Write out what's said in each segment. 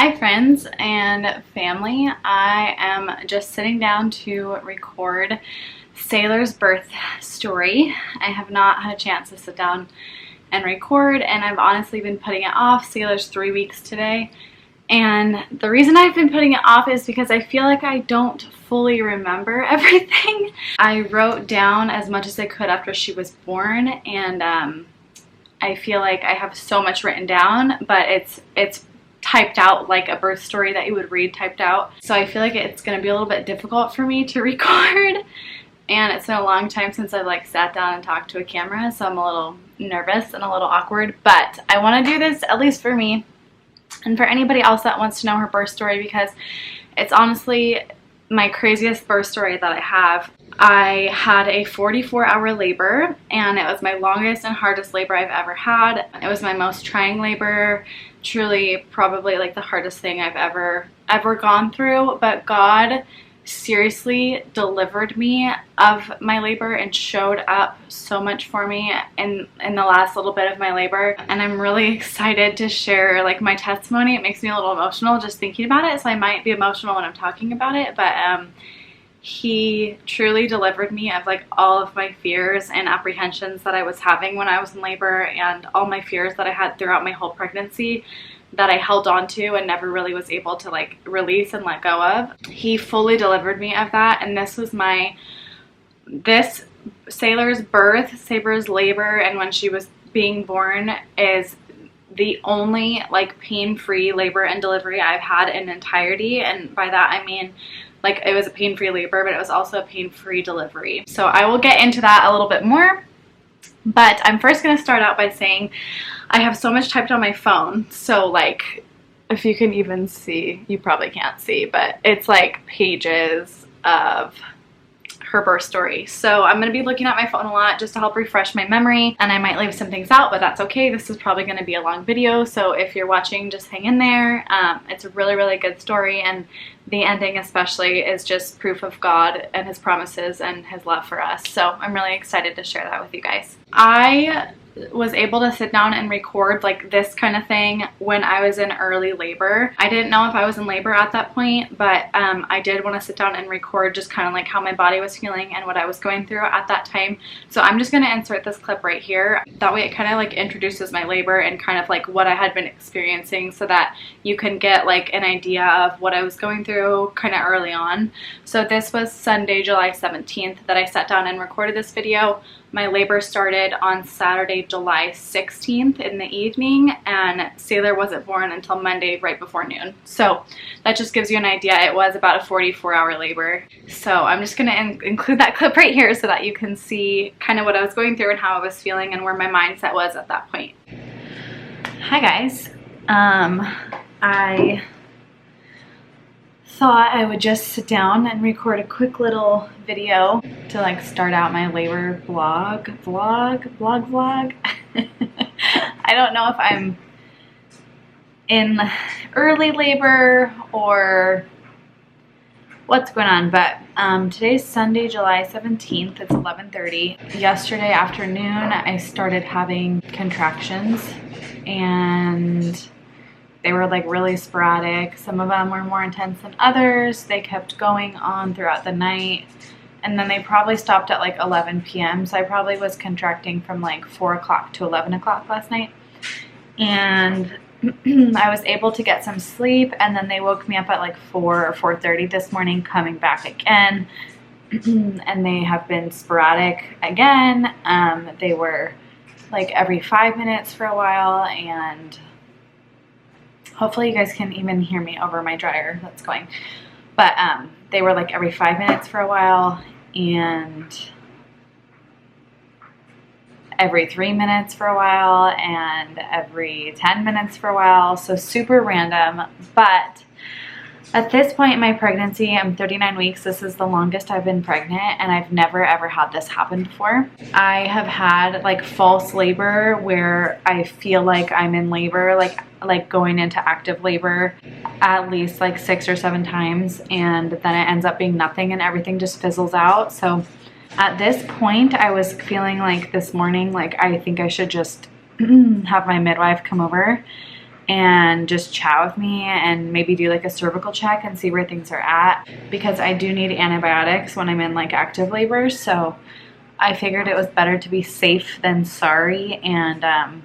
Hi friends and family. I am just sitting down to record Sailor's birth story. I have not had a chance to sit down and record, and I've honestly been putting it off. Sailor's 3 weeks today, and the reason I've been putting it off is because I feel like I don't fully remember everything. I wrote down as much as I could after she was born, and I feel like I have so much written down, but it's typed out like a birth story that you would read typed out. So I feel like it's going to be a little bit difficult for me to record, and it's been a long time since I've like sat down and talked to a camera, so I'm a little nervous and a little awkward, but I want to do this at least for me and for anybody else that wants to know her birth story, because it's honestly my craziest birth story that I have. I had a 44-hour labor, and it was my longest and hardest labor I've ever had. It was my most trying labor, truly probably like the hardest thing I've ever gone through, but God seriously delivered me of my labor and showed up so much for me in the last little bit of my labor, and I'm really excited to share like my testimony. It makes me a little emotional just thinking about it, so I might be emotional when I'm talking about it, but he truly delivered me of like all of my fears and apprehensions that I was having when I was in labor, and all my fears that I had throughout my whole pregnancy that I held on to and never really was able to like release and let go of. He fully delivered me of that, and this was this Sailor's birth, Sailor's labor, and when she was being born is the only like pain-free labor and delivery I've had in entirety, and by that I mean like it was a pain-free labor, but it was also a pain-free delivery. So I will get into that a little bit more, but I'm first going to start out by saying I have so much typed on my phone. So like, if you can even see, you probably can't see, but it's like pages of her birth story. So I'm going to be looking at my phone a lot just to help refresh my memory, and I might leave some things out, but that's okay. This is probably going to be a long video, so if you're watching, just hang in there. It's a really, really good story, and the ending especially is just proof of God and his promises and his love for us. So I'm really excited to share that with you guys. I was able to sit down and record like this kind of thing when I was in early labor. I didn't know if I was in labor at that point, but I did want to sit down and record just kind of like how my body was feeling and what I was going through at that time. So I'm just going to insert this clip right here. That way it kind of like introduces my labor and kind of like what I had been experiencing, so that you can get like an idea of what I was going through kind of early on. So this was Sunday, July 17th that I sat down and recorded this video. My labor started on Saturday, July 16th in the evening, and Sailor wasn't born until Monday right before noon. So that just gives you an idea. It was about a 44-hour labor. So I'm just going to include that clip right here so that you can see kind of what I was going through and how I was feeling and where my mindset was at that point. Hi guys. I thought I would just sit down and record a quick little video to like start out my labor vlog. I don't know if I'm in early labor or what's going on, but today's Sunday, July 17th. It's 11:30. Yesterday afternoon I started having contractions, and they were like really sporadic. Some of them were more intense than others. They kept going on throughout the night, and then they probably stopped at like 11 p.m. So I probably was contracting from like 4 o'clock to 11 o'clock last night. And I was able to get some sleep, and then they woke me up at like 4 or 4:30 this morning, coming back again. And they have been sporadic again. They were like every 5 minutes for a while, and hopefully you guys can even hear me over my dryer that's going. But they were like every 5 minutes for a while, and every 3 minutes for a while, and every 10 minutes for a while. So super random. But at this point in my pregnancy, I'm 39 weeks. This is the longest I've been pregnant, and I've never ever had this happen before. I have had like false labor where I feel like I'm in labor, like going into active labor at least like 6 or 7 times, and then it ends up being nothing and everything just fizzles out. So at this point I was feeling like this morning like I think I should just have my midwife come over and just chat with me and maybe do like a cervical check and see where things are at, because I do need antibiotics when I'm in like active labor. So I figured it was better to be safe than sorry. And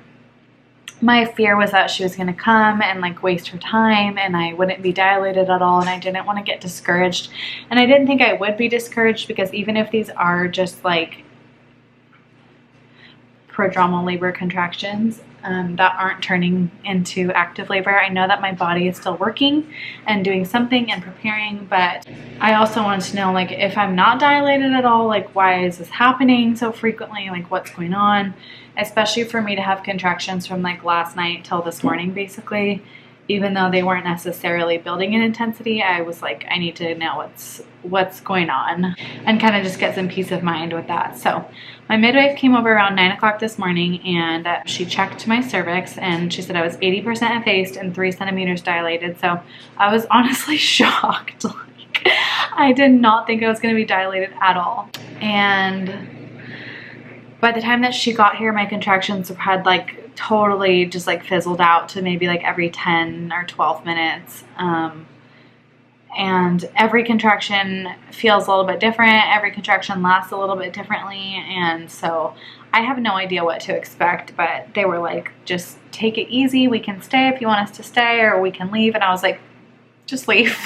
my fear was that she was going to come and like waste her time and I wouldn't be dilated at all, and I didn't want to get discouraged. And I didn't think I would be discouraged, because even if these are just like prodromal labor contractions that aren't turning into active labor, I know that my body is still working and doing something and preparing. But I also wanted to know, like, if I'm not dilated at all, like, why is this happening so frequently? Like, what's going on? Especially for me to have contractions from like last night till this morning, basically, even though they weren't necessarily building in intensity. I was like, I need to know what's going on and kind of just get some peace of mind with that. So my midwife came over around 9 o'clock this morning, and she checked my cervix, and she said I was 80% effaced and 3 centimeters dilated. So I was honestly shocked. Like, I did not think I was going to be dilated at all. And by the time that she got here, my contractions had like totally just like fizzled out to maybe like every 10 or 12 minutes. And every contraction feels a little bit different. Every contraction lasts a little bit differently. And so I have no idea what to expect, but they were like, just take it easy. We can stay if you want us to stay, or we can leave. And I was like, just leave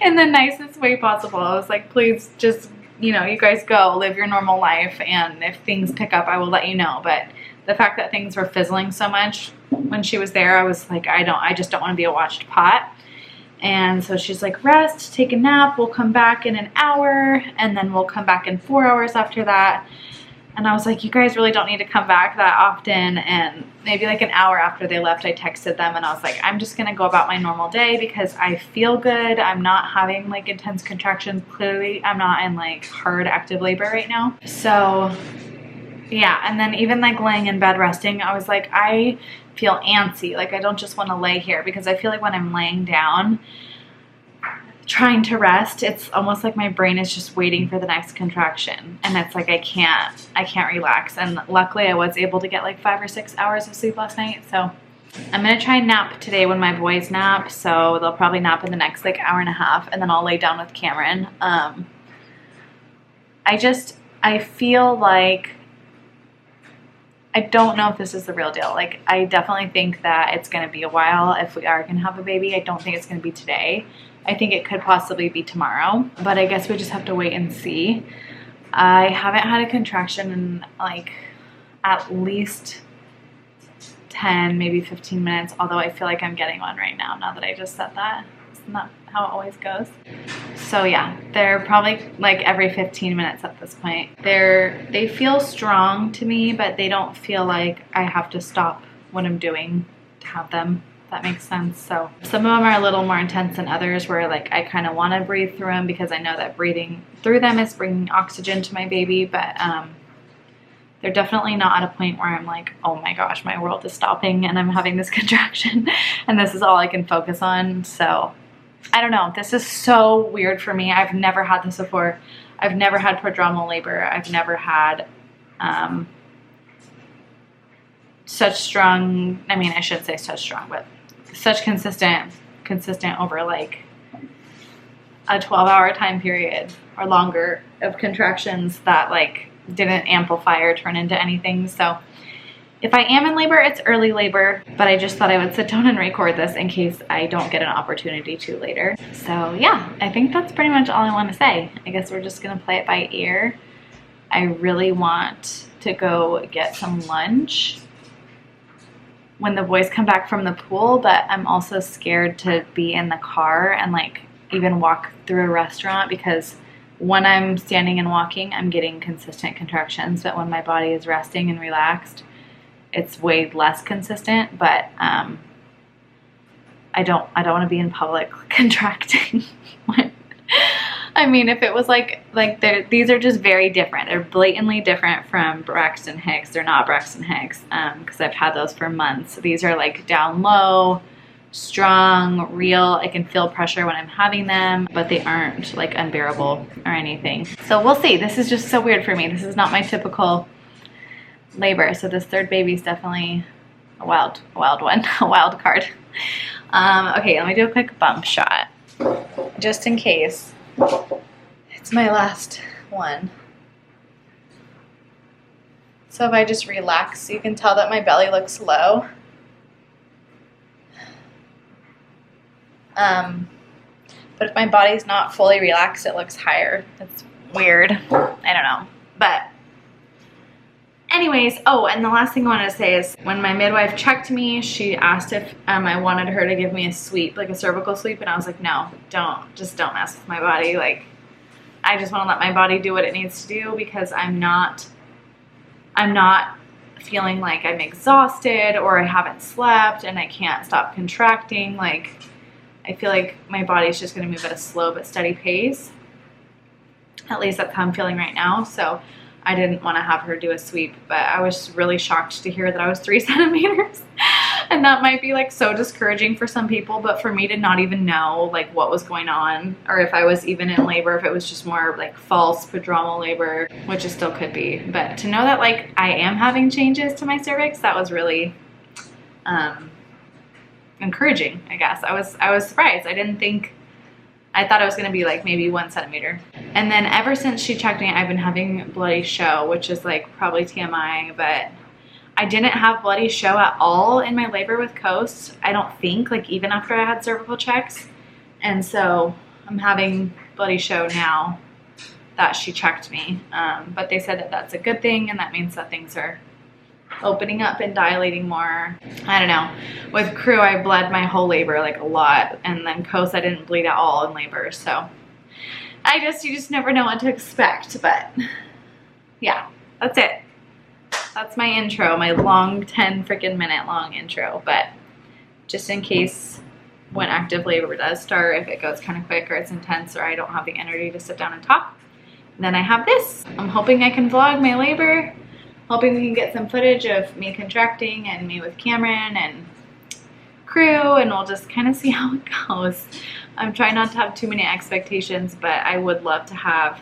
in the nicest way possible. I was like, please just, you know, you guys go live your normal life. And if things pick up, I will let you know. But the fact that things were fizzling so much when she was there, I was like, I just don't want to be a watched pot. And so she's like, rest, take a nap, we'll come back in an hour, and then we'll come back in 4 hours after that. And I was like, you guys really don't need to come back that often. And maybe like an hour after they left, I texted them and I was like, I'm just going to go about my normal day because I feel good. I'm not having like intense contractions. Clearly, I'm not in like hard active labor right now. So yeah, and then even like laying in bed resting, I was like, I feel antsy. Like, I don't just want to lay here, because I feel like when I'm laying down trying to rest, it's almost like my brain is just waiting for the next contraction, and it's like I can't relax. And luckily I was able to get like 5 or 6 hours of sleep last night. So I'm gonna try and nap today when my boys nap, so they'll probably nap in the next like hour and a half, and then I'll lay down with Cameron. I feel like I don't know if this is the real deal. Like, I definitely think that it's going to be a while if we are going to have a baby. I don't think it's going to be today. I think it could possibly be tomorrow, but I guess we just have to wait and see. I haven't had a contraction in like at least 10, maybe 15 minutes, although I feel like I'm getting one right now that I just said that. Isn't that how it always goes? So yeah, they're probably like every 15 minutes at this point. They feel strong to me, but they don't feel like I have to stop what I'm doing to have them, if that makes sense. So some of them are a little more intense than others, where like I kind of want to breathe through them because I know that breathing through them is bringing oxygen to my baby, but they're definitely not at a point where I'm like, oh my gosh, my world is stopping and I'm having this contraction and this is all I can focus on. So I don't know. This is so weird for me. I've never had this before. I've never had prodromal labor. I've never had such strong, I mean, I shouldn't say such strong, but such consistent over like a 12-hour time period or longer of contractions that like didn't amplify or turn into anything. So if I am in labor, it's early labor, but I just thought I would sit down and record this in case I don't get an opportunity to later. So yeah, I think that's pretty much all I want to say. I guess we're just gonna play it by ear. I really want to go get some lunch when the boys come back from the pool, but I'm also scared to be in the car and like even walk through a restaurant, because when I'm standing and walking, I'm getting consistent contractions, but when my body is resting and relaxed, it's way less consistent. But I don't want to be in public contracting. I mean, if it was like these are just very different. They're blatantly different from Braxton Hicks. They're not Braxton Hicks because I've had those for months. These are like down low, strong, real. I can feel pressure when I'm having them, but they aren't like unbearable or anything. So we'll see. This is just so weird for me. This is not my typical labor. So this third baby is definitely a wild one, a wild card. Okay, let me do a quick bump shot, just in case. It's my last one. So if I just relax, you can tell that my belly looks low. But if my body's not fully relaxed, it looks higher. It's weird. I don't know. But anyways, oh, and the last thing I wanted to say is when my midwife checked me, she asked if I wanted her to give me a sweep, like a cervical sweep, and I was like, no, don't mess with my body. Like, I just want to let my body do what it needs to do, because I'm not feeling like I'm exhausted or I haven't slept and I can't stop contracting. Like, I feel like my body's just going to move at a slow but steady pace. At least that's how I'm feeling right now. So I didn't want to have her do a sweep, but I was really shocked to hear that I was 3 centimeters. And that might be like so discouraging for some people, but for me to not even know like what was going on, or if I was even in labor, if it was just more like false prodromal labor, which it still could be. But to know that like I am having changes to my cervix, that was really encouraging, I guess. I was surprised. I thought it was going to be like maybe 1 centimeter. And then ever since she checked me, I've been having bloody show, which is like probably TMI, but I didn't have bloody show at all in my labor with Coast. I don't think, like even after I had cervical checks. And so I'm having bloody show now that she checked me. But they said that that's a good thing, and that means that things are opening up and dilating more. I don't know. With Crew, I bled my whole labor like a lot, and then Coast I didn't bleed at all in labor. So you just never know what to expect. But yeah, that's it. That's my intro, my long 10 freaking minute long intro. But just in case when active labor does start, if it goes kind of quick or it's intense or I don't have the energy to sit down and talk, then I have this. I'm hoping I can vlog my labor. Hoping we can get some footage of me contracting and me with Cameron and Crew, and we'll just kind of see how it goes. I'm trying not to have too many expectations, but I would love to have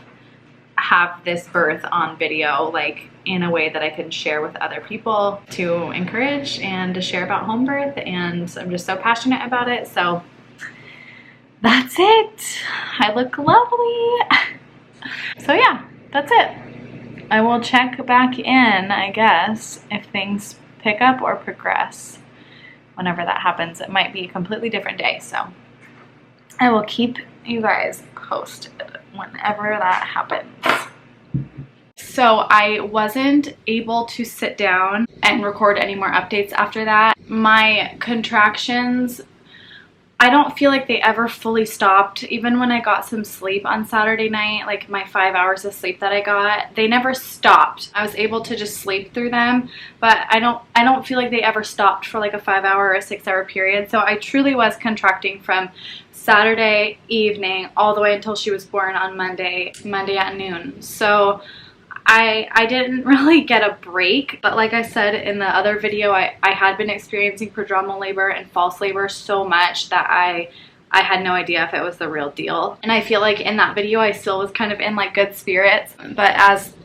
this birth on video, like in a way that I can share with other people to encourage and to share about home birth. And I'm just so passionate about it. So that's it. I look lovely. So yeah, that's it. I will check back in, I guess, if things pick up or progress. Whenever that happens, it might be a completely different day. So I will keep you guys posted whenever that happens. So I wasn't able to sit down and record any more updates after that. My contractions, I don't feel like they ever fully stopped. Even when I got some sleep on Saturday night, like my 5 hours of sleep that I got, they never stopped. I was able to just sleep through them, but I don't feel like they ever stopped for like a 5 hour or a 6 hour period. So I truly was contracting from Saturday evening all the way until she was born on Monday at noon. So I didn't really get a break, but like I said in the other video, I had been experiencing prodromal labor and false labor so much that I had no idea if it was the real deal. And I feel like in that video I still was kind of in like good spirits, but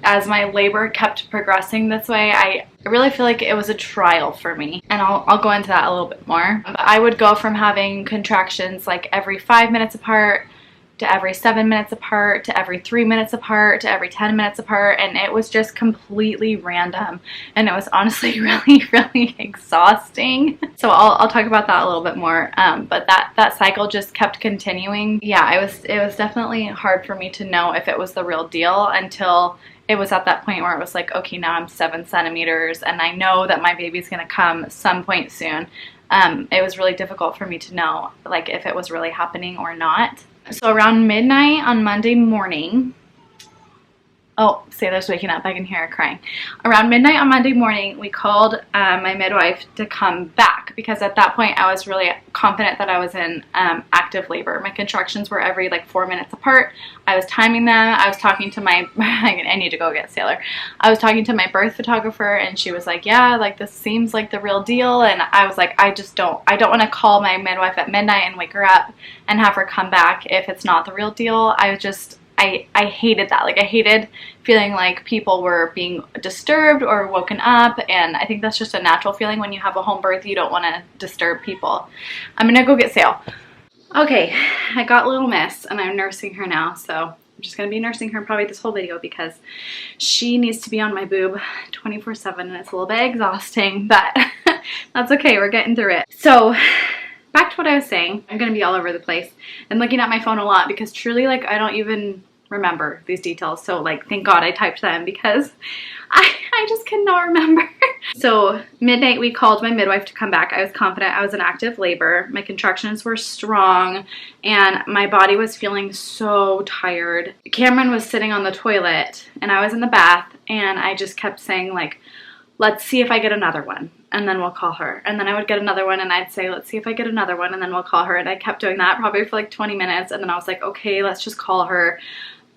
as my labor kept progressing this way, I really feel like it was a trial for me, and I'll go into that a little bit more. But I would go from having contractions like every 5 minutes apart to every 7 minutes apart, to every 3 minutes apart, to every 10 minutes apart, and it was just completely random, and it was honestly really, really exhausting. So I'll talk about that a little bit more, but that cycle just kept continuing. Yeah, it was definitely hard for me to know if it was the real deal until it was at that point where it was like, okay, now I'm 7 centimeters, and I know that my baby's gonna come some point soon. It was really difficult for me to know like if it was really happening or not. So around midnight on Monday morning, oh, Sailor's waking up. I can hear her crying. Around midnight on Monday morning, we called my midwife to come back, because at that point I was really confident that I was in active labor. My contractions were every like 4 minutes apart. I was timing them. I was talking to my, I need to go get Sailor. I was talking to my birth photographer, and she was like, yeah, like this seems like the real deal. And I was like, I don't want to call my midwife at midnight and wake her up and have her come back if it's not the real deal. I hated that. Like, I hated feeling like people were being disturbed or woken up, and I think that's just a natural feeling when you have a home birth. You don't want to disturb people. I'm gonna go get Sail. Okay, I got little Miss, and I'm nursing her now, so I'm just gonna be nursing her probably this whole video because she needs to be on my boob 24/7, and it's a little bit exhausting, but that's okay, we're getting through it. So back to what I was saying. I'm gonna be all over the place and looking at my phone a lot because truly, like, I don't even remember these details. So, like, thank God I typed them because I just cannot remember. So midnight, we called my midwife to come back. I was confident I was in active labor. My contractions were strong and my body was feeling so tired. Cameron was sitting on the toilet and I was in the bath, and I just kept saying, like, let's see if I get another one, and then we'll call her. And then I would get another one, and I'd say, let's see if I get another one, and then we'll call her. And I kept doing that probably for like 20 minutes, and then I was like, okay, let's just call her.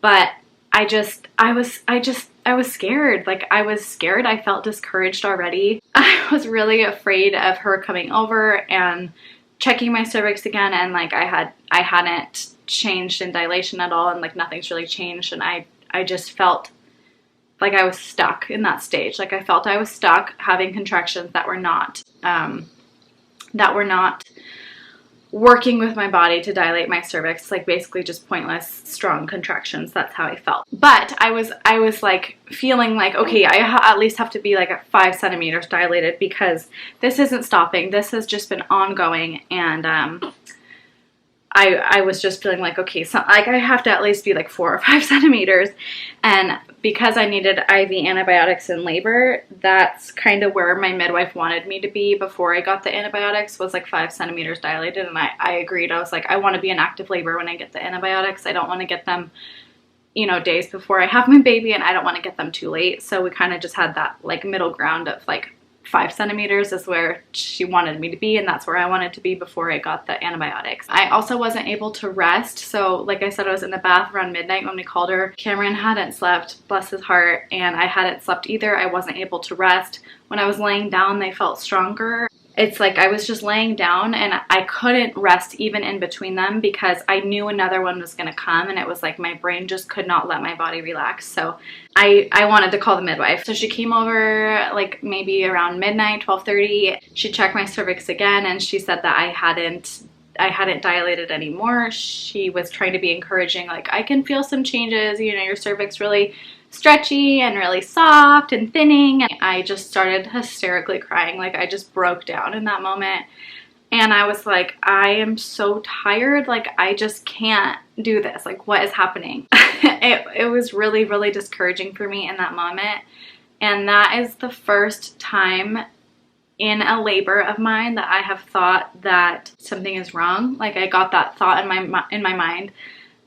But I was scared. Like, I was scared. I felt discouraged already. I was really afraid of her coming over and checking my cervix again, and like I hadn't changed in dilation at all, and like nothing's really changed, and I just felt like I was stuck in that stage. Like, I felt I was stuck having contractions that were not working with my body to dilate my cervix, like basically just pointless, strong contractions. That's how I felt. But I was like feeling like, okay, I at least have to be like at 5 centimeters dilated because this isn't stopping. This has just been ongoing, and I was just feeling like, okay, so like I have to at least be like 4 or 5 centimeters. And because I needed IV antibiotics in labor, that's kind of where my midwife wanted me to be before I got the antibiotics, was like 5 centimeters dilated. And I agreed. I was like, I want to be in active labor when I get the antibiotics. I don't want to get them, you know, days before I have my baby, and I don't want to get them too late. So we kind of just had that like middle ground of like 5 centimeters is where she wanted me to be, and that's where I wanted to be before I got the antibiotics. I also wasn't able to rest. So like I said, I was in the bath around midnight when we called her. Cameron hadn't slept, bless his heart, and I hadn't slept either. I wasn't able to rest. When I was laying down, they felt stronger. It's like I was just laying down and I couldn't rest even in between them because I knew another one was going to come, and it was like my brain just could not let my body relax. So I wanted to call the midwife. So she came over like maybe around midnight, 12:30. She checked my cervix again, and she said that I hadn't dilated anymore. She was trying to be encouraging, like, I can feel some changes, you know, your cervix really stretchy and really soft and thinning. And I just started hysterically crying. Like, I just broke down in that moment. And I was like, I am so tired. Like, I just can't do this. Like, what is happening? It was really, really discouraging for me in that moment. And that is the first time in a labor of mine that I have thought that something is wrong. Like, I got that thought in my mind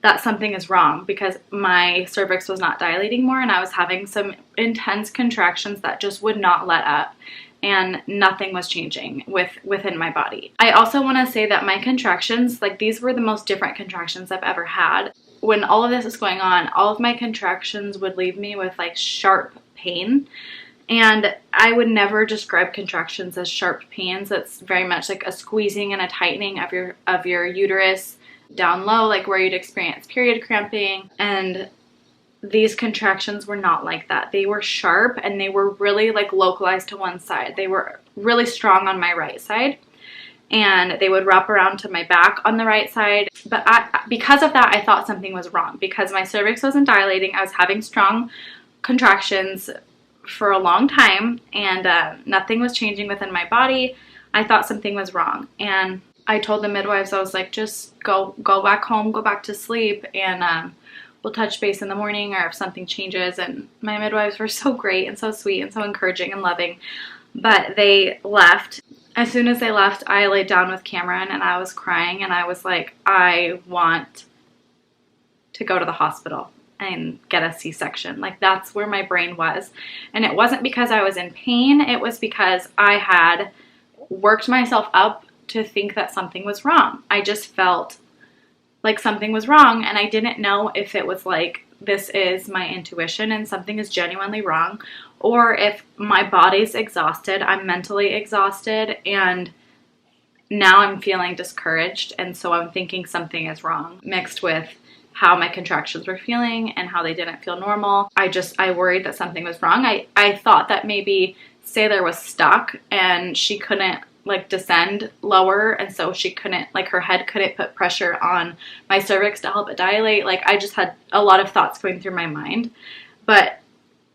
that something is wrong because my cervix was not dilating more, and I was having some intense contractions that just would not let up, and nothing was changing within my body. I also want to say that my contractions, like, these were the most different contractions I've ever had. When all of this is going on, all of my contractions would leave me with like sharp pain. And I would never describe contractions as sharp pains. It's very much like a squeezing and a tightening of your uterus down low, like where you'd experience period cramping. And these contractions were not like that. They were sharp, and they were really like localized to one side. They were really strong on my right side, and they would wrap around to my back on the right side. But because of that, I thought something was wrong because my cervix wasn't dilating. I was having strong contractions for a long time, and nothing was changing within my body. I thought something was wrong, and I told the midwives, I was like, just go back home, go back to sleep, and we'll touch base in the morning or if something changes. And my midwives were so great and so sweet and so encouraging and loving, but they left. As soon as they left, I laid down with Cameron and I was crying, and I was like, I want to go to the hospital and get a C-section. Like, that's where my brain was. And it wasn't because I was in pain. It was because I had worked myself up to think that something was wrong. I just felt like something was wrong, and I didn't know if it was like, this is my intuition and something is genuinely wrong, or if my body's exhausted, I'm mentally exhausted, and now I'm feeling discouraged, and so I'm thinking something is wrong, mixed with how my contractions were feeling and how they didn't feel normal. I worried that something was wrong. I thought that maybe Sailor was stuck and she couldn't like descend lower, and so she couldn't, like her head couldn't put pressure on my cervix to help it dilate. Like I just had a lot of thoughts going through my mind. But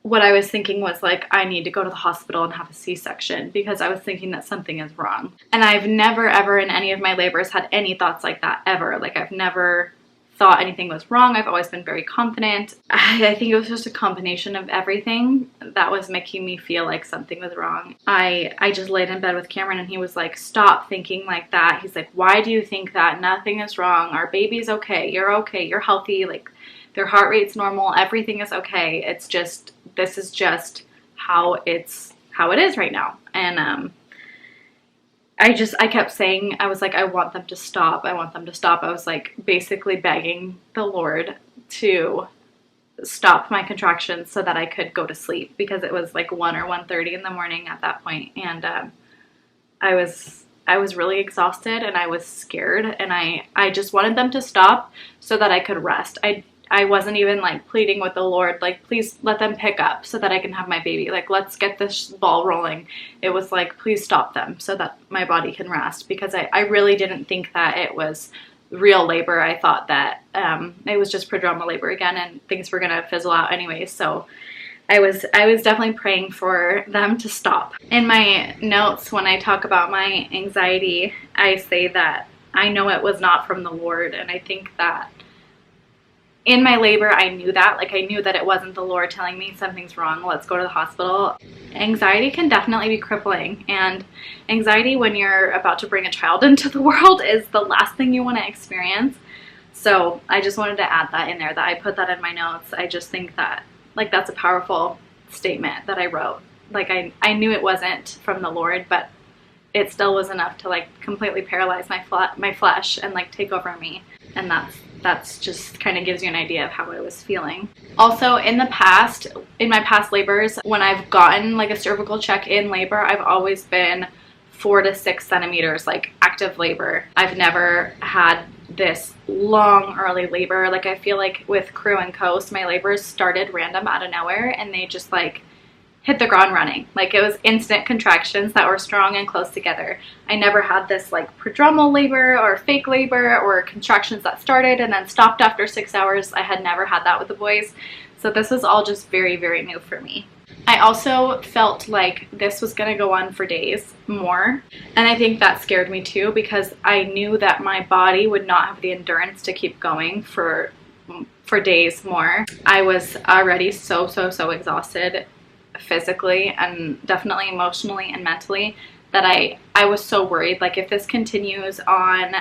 what I was thinking was like, I need to go to the hospital and have a C-section, because I was thinking that something is wrong. And I've never ever in any of my labors had any thoughts like that ever. Like I've never thought anything was wrong. I've always been very confident. I think it was just a combination of everything that was making me feel like something was wrong. I just laid in bed with Cameron and he was like, stop thinking like that. He's like, why do you think that? Nothing is wrong. Our baby's okay. You're healthy. Like their heart rate's normal. Everything is okay. It's just, this is just how it is right now. And I kept saying, I was like, I want them to stop. I want them to stop. I was like basically begging the Lord to stop my contractions so that I could go to sleep, because it was like 1 or 1:30 in the morning at that point. And I was really exhausted and I was scared, and I just wanted them to stop so that I could rest. I wasn't even like pleading with the Lord, like, please let them pick up so that I can have my baby. Like, let's get this ball rolling. It was like, please stop them so that my body can rest, because I really didn't think that it was real labor. I thought that it was just prodromal labor again and things were going to fizzle out anyways. So I was definitely praying for them to stop. In my notes, when I talk about my anxiety, I say that I know it was not from the Lord. And I think that in my labor, I knew that. Like, I knew that it wasn't the Lord telling me something's wrong, let's go to the hospital. Anxiety can definitely be crippling. And anxiety when you're about to bring a child into the world is the last thing you want to experience. So I just wanted to add that in there, that I put that in my notes. I just think that, like, that's a powerful statement that I wrote. Like, I knew it wasn't from the Lord, but it still was enough to, like, completely paralyze my flesh and, like, take over me. And that's just kind of gives you an idea of how I was feeling. Also, in my past labors, when I've gotten like a cervical check in labor, I've always been 4 to 6 centimeters, like active labor. I've never had this long early labor. Like, I feel like with Crew and Coast, my labors started random out of nowhere and they just like hit the ground running. Like, it was instant contractions that were strong and close together. I never had this like prodromal labor or fake labor or contractions that started and then stopped after 6 hours. I had never had that with the boys. So this was all just very, very new for me. I also felt like this was going to go on for days more. And I think that scared me too, because I knew that my body would not have the endurance to keep going for days more. I was already so exhausted physically and definitely emotionally and mentally, that I was so worried. Like, if this continues on,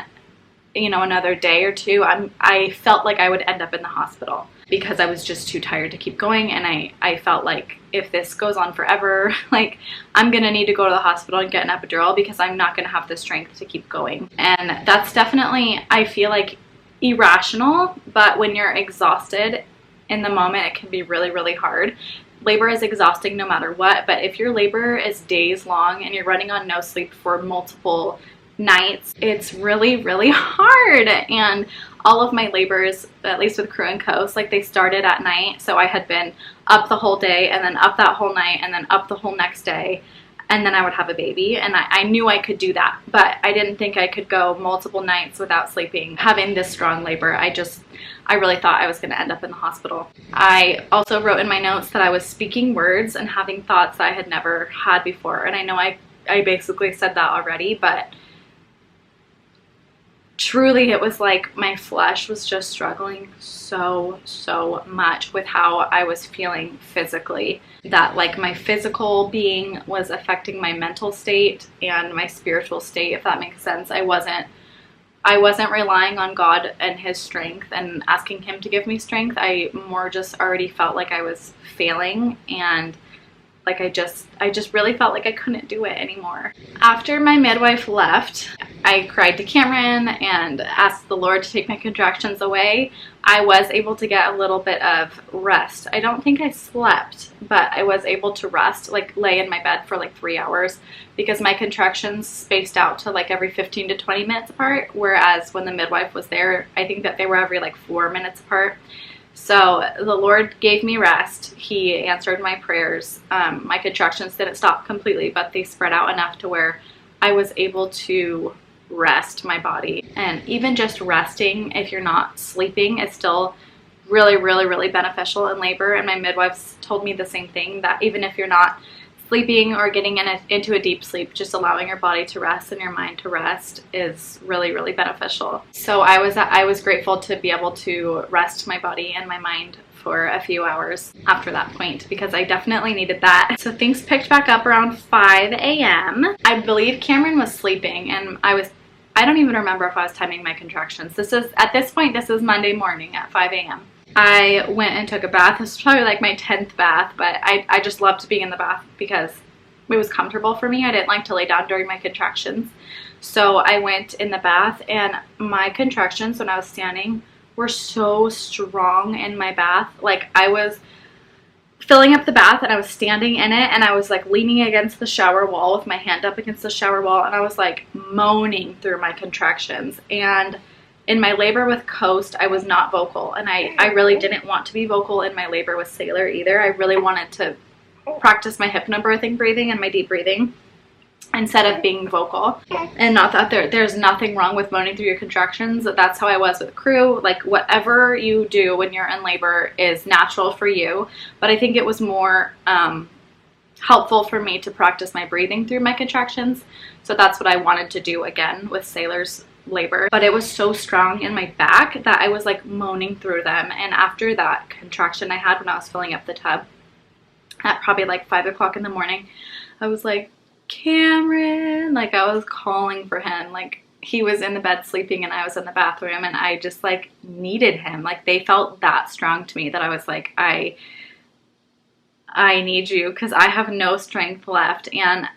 you know, another day or two, I felt like I would end up in the hospital, because I was just too tired to keep going. And I felt like if this goes on forever, like, I'm gonna need to go to the hospital and get an epidural, because I'm not gonna have the strength to keep going. And that's definitely, I feel like, irrational, but when you're exhausted in the moment, it can be really, really hard. Labor is exhausting no matter what, but if your labor is days long and you're running on no sleep for multiple nights, it's really, really hard. And all of my labors, at least with Crew and Coast, like, they started at night. So I had been up the whole day and then up that whole night and then up the whole next day. And then I would have a baby, and I knew I could do that, but I didn't think I could go multiple nights without sleeping, having this strong labor. I really thought I was going to end up in the hospital. I also wrote in my notes that I was speaking words and having thoughts I had never had before, and I know I basically said that already, but truly it was like my flesh was just struggling so much with how I was feeling physically, that like my physical being was affecting my mental state and my spiritual state, if that makes sense. I wasn't relying on God and his strength and asking him to give me strength. I more just already felt like I was failing, and Like I just really felt like I couldn't do it anymore. After my midwife left, I cried to Cameron and asked the Lord to take my contractions away. I was able to get a little bit of rest. I don't think I slept, but I was able to rest, like lay in my bed for like 3 hours, because my contractions spaced out to like every 15 to 20 minutes apart, whereas when the midwife was there, I think that they were every like 4 minutes apart. So the Lord gave me rest. He answered my prayers. My contractions didn't stop completely, but they spread out enough to where I was able to rest my body. And even just resting, if you're not sleeping, is still really, really, really beneficial in labor. And my midwives told me the same thing, that even if you're not sleeping or getting into a deep sleep, just allowing your body to rest and your mind to rest is really, really beneficial. So I was grateful to be able to rest my body and my mind for a few hours after that point, because I definitely needed that. So things picked back up around 5 a.m. I believe Cameron was sleeping, and I don't even remember if I was timing my contractions. At this point, this is Monday morning at 5 a.m. I went and took a bath. This was probably like my 10th bath, but I just loved being in the bath because it was comfortable for me. I didn't like to lay down during my contractions. So I went in the bath, and my contractions when I was standing were so strong in my bath. Like I was filling up the bath and I was standing in it, and I was like leaning against the shower wall with my hand up against the shower wall, and I was like moaning through my contractions. And in my labor with Coast, I was not vocal, and I really didn't want to be vocal in my labor with Sailor either. I really wanted to practice my hypnobirthing breathing and my deep breathing instead of being vocal. And not that there's nothing wrong with moaning through your contractions. That's how I was with crew. Like whatever you do when you're in labor is natural for you, but I think it was more helpful for me to practice my breathing through my contractions. So that's what I wanted to do again with Sailor's labor. But it was so strong in my back that I was like moaning through them. And after that contraction I had when I was filling up the tub at probably like 5 o'clock in the morning, I was like, Cameron, like I was calling for him. Like he was in the bed sleeping and I was in the bathroom, and I just like needed him. Like they felt that strong to me that I was like, I need you, because I have no strength left. And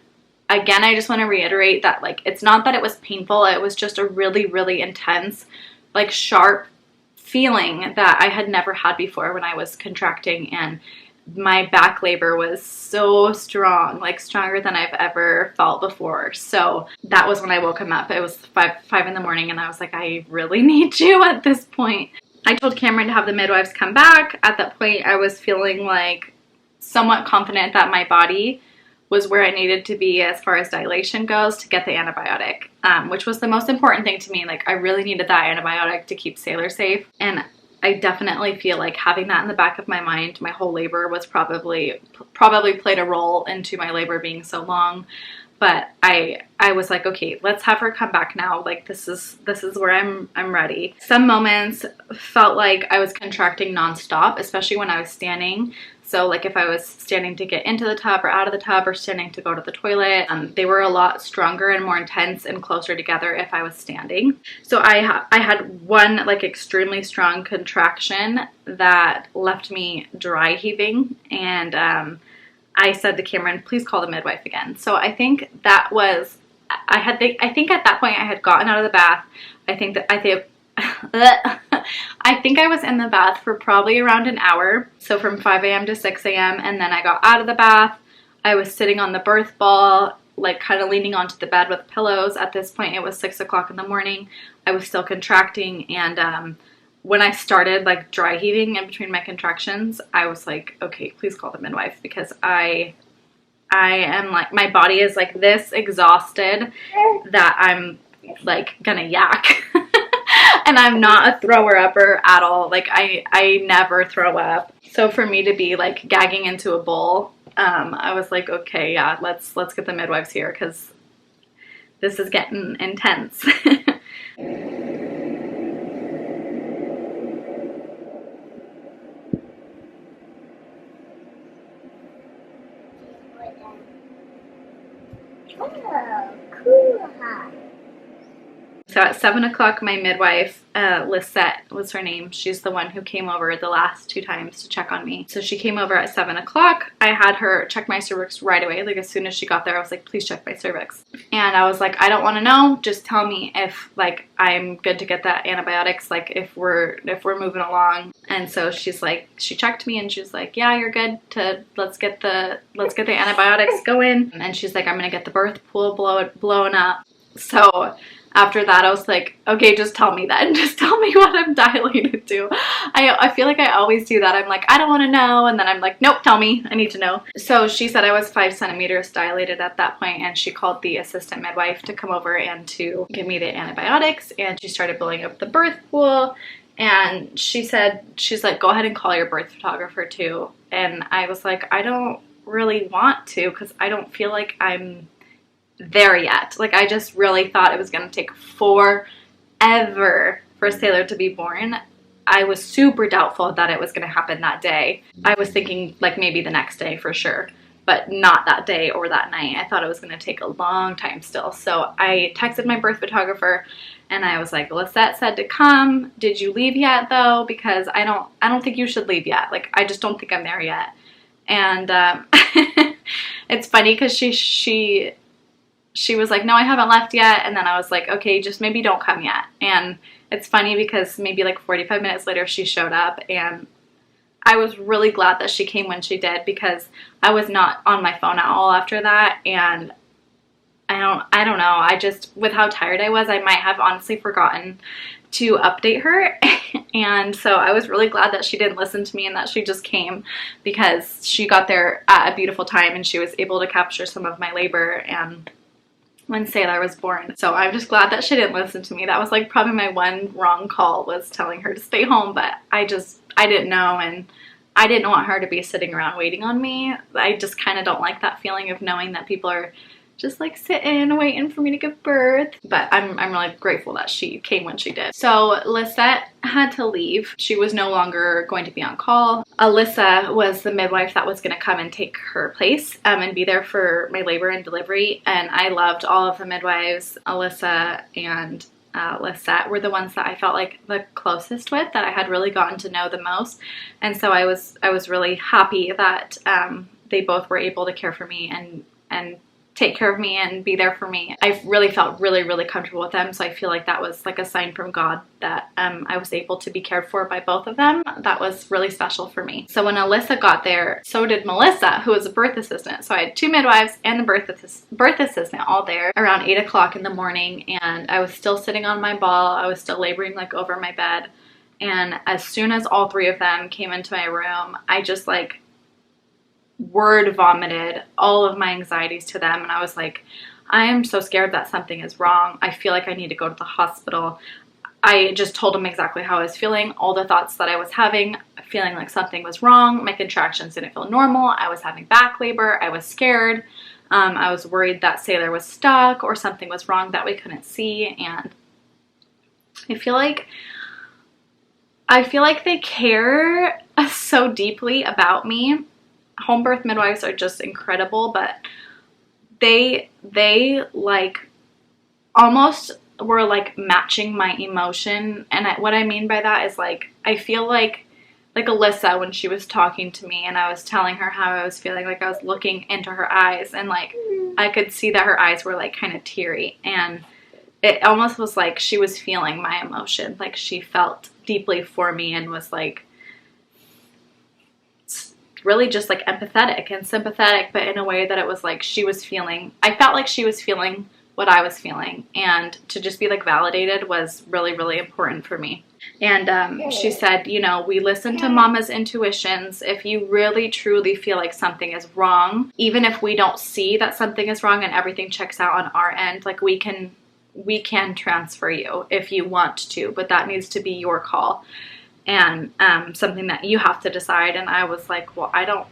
again, I just want to reiterate that like it's not that it was painful, it was just a really, really intense, like sharp feeling that I had never had before when I was contracting. And my back labor was so strong, like stronger than I've ever felt before. So that was when I woke him up. It was 5 in the morning, and I was like, I really need you at this point. I told Cameron to have the midwives come back. At that point, I was feeling like somewhat confident that my body was where I needed to be as far as dilation goes to get the antibiotic, which was the most important thing to me. Like I really needed that antibiotic to keep Sailor safe. And I definitely feel like having that in the back of my mind my whole labor was probably played a role into my labor being so long. But I was like, okay, let's have her come back now. Like this is where I'm ready. Some moments felt like I was contracting nonstop, especially when I was standing. So like if I was standing to get into the tub or out of the tub, or standing to go to the toilet, they were a lot stronger and more intense and closer together if I was standing. So I had one like extremely strong contraction that left me dry heaving, and I said to Cameron, please call the midwife again. So I think that was, I think at that point I had gotten out of the bath. I think I was in the bath for probably around an hour. So from 5 a.m. to 6 a.m. And then I got out of the bath. I was sitting on the birth ball, like kind of leaning onto the bed with pillows. At this point, it was 6 o'clock in the morning. I was still contracting. And when I started like dry heaving in between my contractions, I was like, okay, please call the midwife, because I am like, my body is like this exhausted that I'm like gonna yak. And I'm not a thrower upper at all. Like I never throw up. So for me to be like gagging into a bowl, I was like, okay, yeah, let's get the midwives here, because this is getting intense. So at 7 o'clock, my midwife, Lisette was her name. She's the one who came over the last 2 times to check on me. So she came over at 7 o'clock. I had her check my cervix right away. Like as soon as she got there, I was like, please check my cervix. And I was like, I don't want to know. Just tell me if like I'm good to get that antibiotics, like if we're moving along. And so she's like, she checked me and she was like, yeah, you're good to, let's get the antibiotics going. And she's like, I'm gonna get the birth pool blown up. So after that, I was like, okay, just tell me then. Just tell me what I'm dilated to. I feel like I always do that. I'm like, I don't want to know. And then I'm like, nope, tell me. I need to know. So she said I was 5 centimeters dilated at that point, and she called the assistant midwife to come over and to give me the antibiotics. And she started blowing up the birth pool. And she said, she's like, go ahead and call your birth photographer too. And I was like, I don't really want to because I don't feel like I'm there yet. Like I just really thought it was going to take forever for Sailor to be born. I was super doubtful that it was going to happen that day. I was thinking like maybe the next day for sure, but not that day or that night. I thought it was going to take a long time still. So I texted my birth photographer and I was like, Lisette said to come. Did you leave yet though? Because I don't think you should leave yet. Like I just don't think I'm there yet. And it's funny because she was like, no, I haven't left yet. And then I was like, okay, just maybe don't come yet. And it's funny because maybe like 45 minutes later she showed up, and I was really glad that she came when she did because I was not on my phone at all after that. And I don't know. I just, with how tired I was, I might have honestly forgotten to update her. And so I was really glad that she didn't listen to me and that she just came, because she got there at a beautiful time and she was able to capture some of my labor and when Sailor was born. So I'm just glad that she didn't listen to me. That was like probably my one wrong call, was telling her to stay home, but I didn't know, and I didn't want her to be sitting around waiting on me. I just kind of don't like that feeling of knowing that people are just like sitting waiting for me to give birth. But I'm really grateful that she came when she did. So Lisette had to leave. She was no longer going to be on call. Alyssa was the midwife that was going to come and take her place and be there for my labor and delivery. And I loved all of the midwives. Alyssa and Lisette were the ones that I felt like the closest with, that I had really gotten to know the most. And so I was really happy that they both were able to care for me and take care of me and be there for me. I really felt really comfortable with them, so I feel like that was like a sign from God that I was able to be cared for by both of them. That was really special for me. So when Alyssa got there, so did Melissa, who was a birth assistant. So I had 2 midwives and the birth assistant all there around 8 o'clock in the morning, and I was still sitting on my ball. I was still laboring like over my bed, and as soon as all 3 of them came into my room, I just like word vomited all of my anxieties to them. And I was like, I am so scared that something is wrong. I feel like I need to go to the hospital. I just told them exactly how I was feeling, all the thoughts that I was having, feeling like something was wrong. My contractions didn't feel normal. I was having back labor. I was scared. I was worried that Sailor was stuck or something was wrong that we couldn't see. And I feel like they care so deeply about me. Home birth midwives are just incredible, but they like almost were like matching my emotion. And what I mean by that is like, I feel like Alyssa, when she was talking to me and I was telling her how I was feeling, like I was looking into her eyes and like I could see that her eyes were like kind of teary, and it almost was like she was feeling my emotion. Like she felt deeply for me and was like really just like empathetic and sympathetic, but in a way that it was like she was feeling, I felt like she was feeling what I was feeling, and to just be like validated was really important for me. And she said, you know, we listen to mama's intuitions. If you really truly feel like something is wrong, even if we don't see that something is wrong and everything checks out on our end, like we can transfer you if you want to, but that needs to be your call. And something that you have to decide. And I was like, well, I don't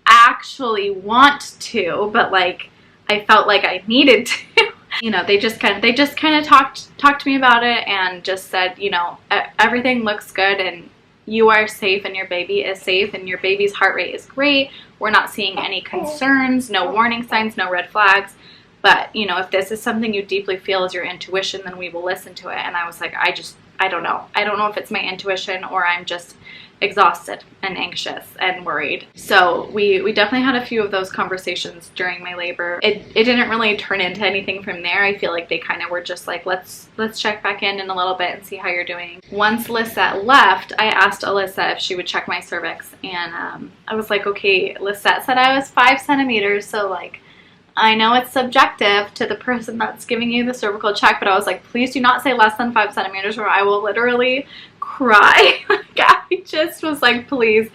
actually want to, but like I felt like I needed to. You know, they just kind of talked to me about it and just said, you know, everything looks good and you are safe and your baby is safe and your baby's heart rate is great. We're not seeing any concerns, no warning signs, no red flags. but you know, if this is something you deeply feel is your intuition, then we will listen to it. And I was like, I don't know. I don't know if it's my intuition or I'm just exhausted and anxious and worried. So we definitely had a few of those conversations during my labor. It didn't really turn into anything from there. I feel like they kind of were just like, let's check back in a little bit and see how you're doing. Once Lisette left, I asked Alyssa if she would check my cervix, and I was like, okay, Lisette said I was 5 centimeters, so like, I know it's subjective to the person that's giving you the cervical check, but I was like, please do not say less than 5 centimeters or I will literally cry. Like, I just was like, please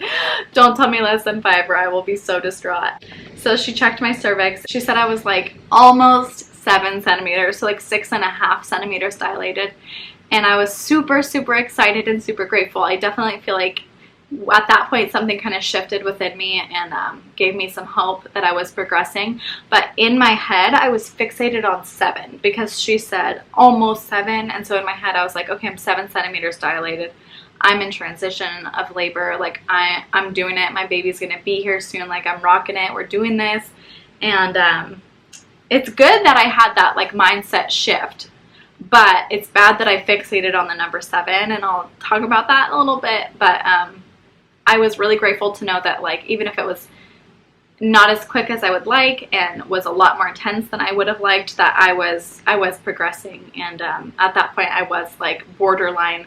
don't tell me less than 5 or I will be so distraught. So she checked my cervix. She said I was like almost 7 centimeters, so like 6.5 centimeters dilated. And I was super, super excited and super grateful. I definitely feel like at that point something kind of shifted within me and gave me some hope that I was progressing. But in my head I was fixated on 7 because she said almost 7, and so in my head I was like, okay, I'm 7 centimeters dilated, I'm in transition of labor, like I'm doing it, my baby's gonna be here soon, like I'm rocking it, we're doing this. And it's good that I had that like mindset shift, but it's bad that I fixated on the number 7, and I'll talk about that a little bit. But I was really grateful to know that, like, even if it was not as quick as I would like and was a lot more intense than I would have liked, that I was progressing. And at that point I was like borderline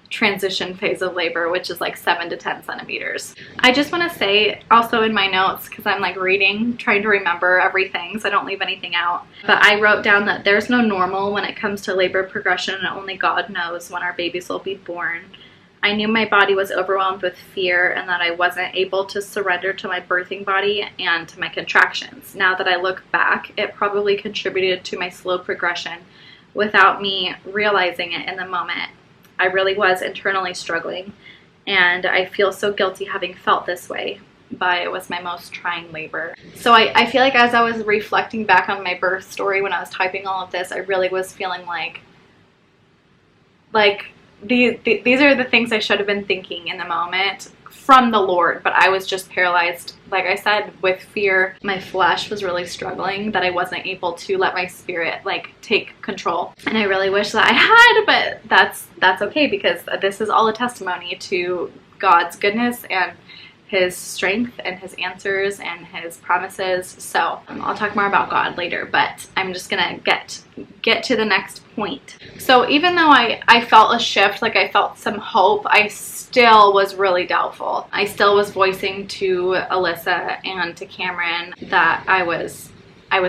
transition phase of labor, which is like 7 to 10 centimeters. I just want to say also in my notes, because I'm like reading, trying to remember everything so I don't leave anything out, but I wrote down that there's no normal when it comes to labor progression, and only God knows when our babies will be born. I knew my body was overwhelmed with fear and that I wasn't able to surrender to my birthing body and to my contractions. Now that I look back, it probably contributed to my slow progression without me realizing it in the moment. I really was internally struggling, and I feel so guilty having felt this way, but it was my most trying labor. So I feel like as I was reflecting back on my birth story when I was typing all of this, I really was feeling like these are the things I should have been thinking in the moment from the Lord, but I was just paralyzed, like I said, with fear. My flesh was really struggling, that I wasn't able to let my spirit like take control. And I really wish that I had, but that's okay, because this is all a testimony to God's goodness and His strength and His answers and His promises. So I'll talk more about God later, but I'm just gonna get to the next point. So even though I felt a shift, like I felt some hope, I still was really doubtful. I still was voicing to Alyssa and to Cameron that I was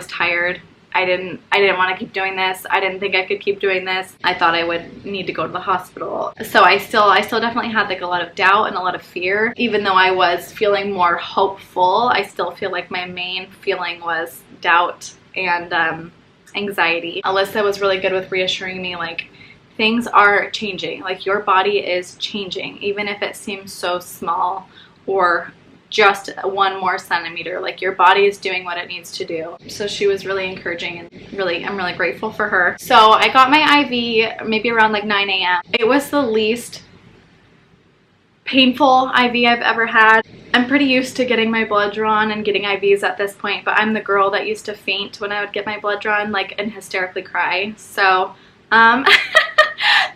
tired. I didn't want to keep doing this. I didn't think I could keep doing this. I thought I would need to go to the hospital. So I still definitely had like a lot of doubt and a lot of fear. Even though I was feeling more hopeful, I still feel like my main feeling was doubt and anxiety. Alyssa was really good with reassuring me, like, things are changing. Like, your body is changing, even if it seems so small or just 1 more centimeter. Like, your body is doing what it needs to do. So she was really encouraging, and I'm really grateful for her. So I got my IV maybe around like 9 a.m. It was the least painful IV I've ever had. I'm pretty used to getting my blood drawn and getting IVs at this point, but I'm the girl that used to faint when I would get my blood drawn, like, and hysterically cry. So the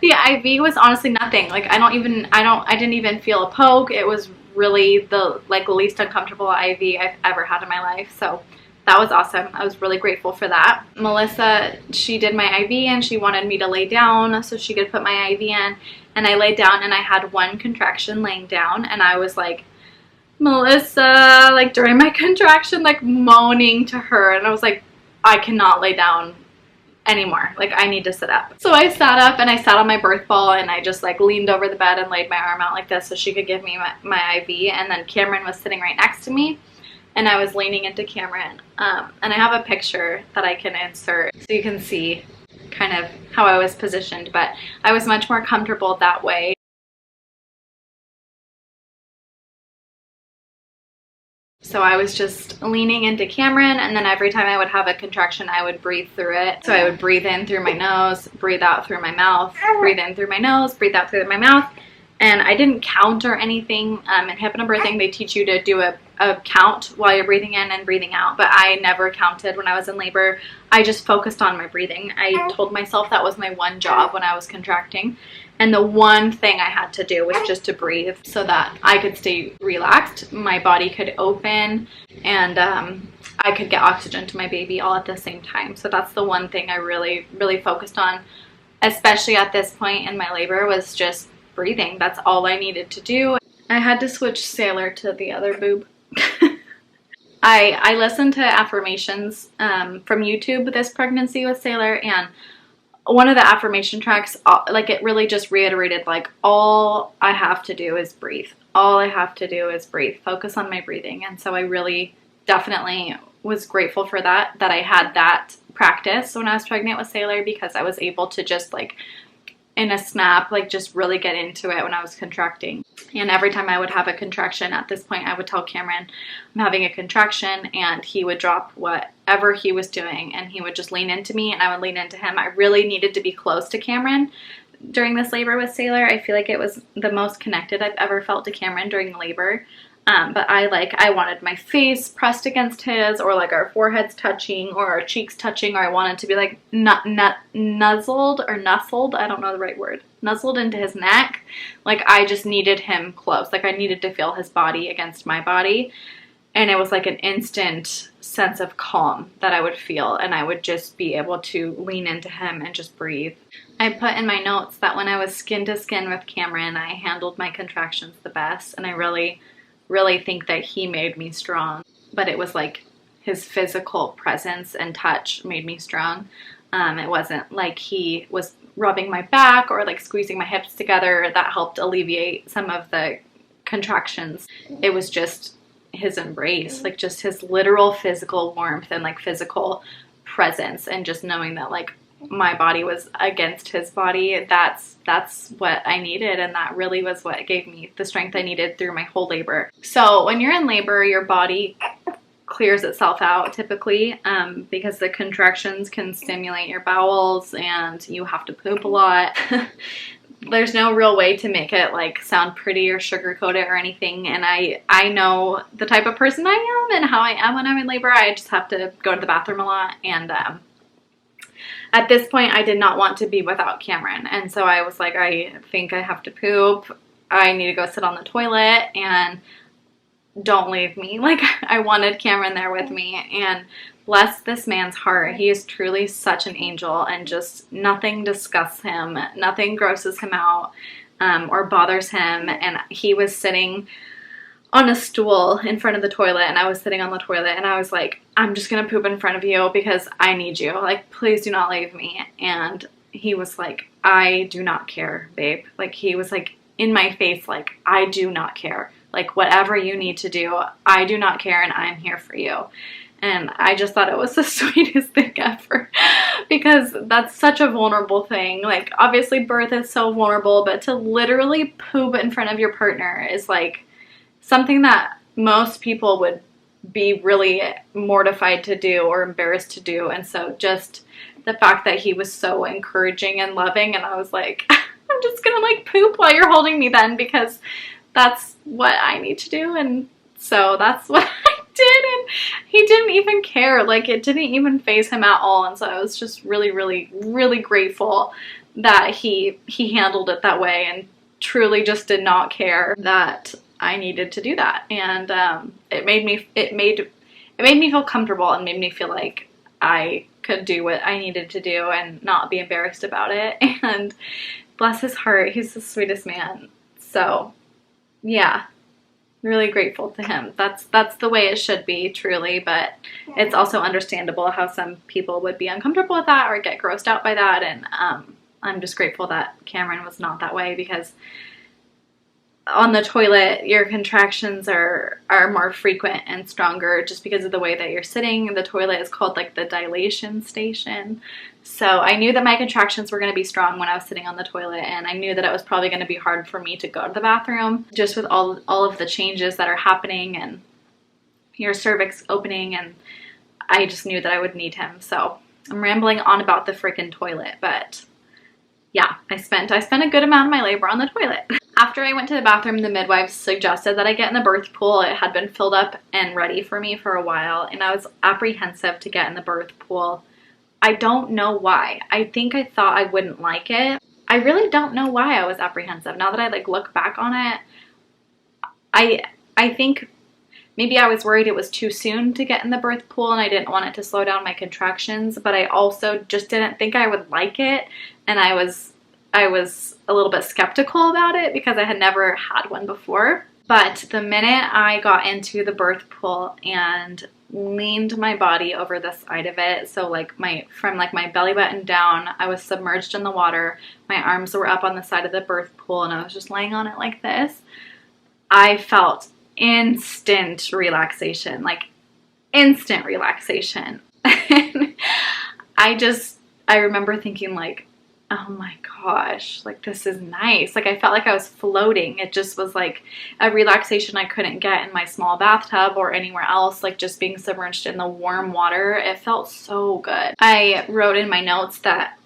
IV was honestly nothing. Like, I didn't even feel a poke. It was really the least uncomfortable IV I've ever had in my life. So that was awesome. I was really grateful for that. Melissa, she did my IV and she wanted me to lay down so she could put my IV in, and I laid down and I had 1 contraction laying down, and I was like, Melissa, like, during my contraction, like, moaning to her, and I was like, I cannot lay down anymore. Like, I need to sit up. So I sat up and I sat on my birth ball and I just like leaned over the bed and laid my arm out like this so she could give me my IV. And then Cameron was sitting right next to me and I was leaning into Cameron. And I have a picture that I can insert so you can see kind of how I was positioned, but I was much more comfortable that way. So I was just leaning into Cameron, and then every time I would have a contraction, I would breathe through it. So I would breathe in through my nose, breathe out through my mouth, breathe in through my nose, breathe out through my mouth. And I didn't count or anything. In hypnobirthing, they teach you to do a a count while you're breathing in and breathing out, but I never counted when I was in labor. I just focused on my breathing. I told myself that was my one job when I was contracting. And the one thing I had to do was just to breathe so that I could stay relaxed, my body could open, and I could get oxygen to my baby all at the same time. So that's the one thing I really, really focused on, especially at this point in my labor, was just breathing. That's all I needed to do. I had to switch Sailor to the other boob. I listened to affirmations from YouTube this pregnancy with Sailor, and one of the affirmation tracks, like, it really just reiterated, like, all I have to do is breathe. All I have to do is breathe. Focus on my breathing. And so I really definitely was grateful for that I had that practice when I was pregnant with Sailor, because I was able to just, like, in a snap, like, just really get into it when I was contracting. And every time I would have a contraction at this point, I would tell Cameron I'm having a contraction, and he would drop whatever he was doing and he would just lean into me and I would lean into him. I really needed to be close to Cameron during this labor with Sailor. I feel like it was the most connected I've ever felt to Cameron during labor. But I wanted my face pressed against his, or like our foreheads touching, or our cheeks touching, or I wanted to be like nuzzled or nuzzled, I don't know the right word, nuzzled into his neck. Like, I just needed him close. Like, I needed to feel his body against my body. And it was like an instant sense of calm that I would feel, and I would just be able to lean into him and just breathe. I put in my notes that when I was skin to skin with Cameron, I handled my contractions the best, and I really think that he made me strong. But it was like his physical presence and touch made me strong. It wasn't like he was rubbing my back or like squeezing my hips together that helped alleviate some of the contractions. It was just his embrace, like just his literal physical warmth and like physical presence, and just knowing that like my body was against his body. That's what I needed, and that really was what gave me the strength I needed through my whole labor. So when you're in labor, your body clears itself out typically, because the contractions can stimulate your bowels and you have to poop a lot. There's no real way to make it like sound pretty or sugarcoat it or anything, and I know the type of person I am and how I am when I'm in labor. I just have to go to the bathroom a lot, and at this point I did not want to be without Cameron, and so I was like, I think I have to poop, I need to go sit on the toilet, and don't leave me. Like, I wanted Cameron there with me, and bless this man's heart, he is truly such an angel, and just nothing disgusts him, nothing grosses him out or bothers him. And he was sitting on a stool in front of the toilet, and I was sitting on the toilet, and I was like, I'm just gonna poop in front of you because I need you, like, please do not leave me. And he was like, I do not care, babe. Like, he was like in my face, like, I do not care. Like, whatever you need to do, I do not care, and I'm here for you. And I just thought it was the sweetest thing ever, because that's such a vulnerable thing. Like, obviously birth is so vulnerable, but to literally poop in front of your partner is like something that most people would be really mortified to do or embarrassed to do. And so just the fact that he was so encouraging and loving, and I was like, I'm just gonna like poop while you're holding me then, because that's what I need to do. And so that's what I did, and he didn't even care. Like, it didn't even faze him at all. And so I was just really, really, really grateful that he handled it that way, and truly just did not care that I needed to do that. And it made me feel comfortable, and made me feel like I could do what I needed to do and not be embarrassed about it. And bless his heart, he's the sweetest man. So yeah, really grateful to him. That's the way it should be, truly. But it's also understandable how some people would be uncomfortable with that or get grossed out by that. And I'm just grateful that Cameron was not that way, because on the toilet, your contractions are more frequent and stronger just because of the way that you're sitting. The toilet is called like the dilation station. So I knew that my contractions were going to be strong when I was sitting on the toilet, and I knew that it was probably going to be hard for me to go to the bathroom just with all of the changes that are happening and your cervix opening, and I just knew that I would need him. So I'm rambling on about the freaking toilet, but yeah, I spent a good amount of my labor on the toilet. After I went to the bathroom, the midwife suggested that I get in the birth pool. It had been filled up and ready for me for a while, and I was apprehensive to get in the birth pool. I don't know why. I think I thought I wouldn't like it. I really don't know why I was apprehensive. Now that I like look back on it, I think maybe I was worried it was too soon to get in the birth pool and I didn't want it to slow down my contractions, but I also just didn't think I would like it, and I was a little bit skeptical about it because I had never had one before. But the minute I got into the birth pool and leaned my body over the side of it, so like from my belly button down, I was submerged in the water. My arms were up on the side of the birth pool and I was just laying on it like this. I felt instant relaxation, like instant relaxation. I remember thinking like, oh my gosh, like this is nice. Like I felt like I was floating. It just was like a relaxation I couldn't get in my small bathtub or anywhere else, like just being submerged in the warm water. It felt so good. I wrote in my notes that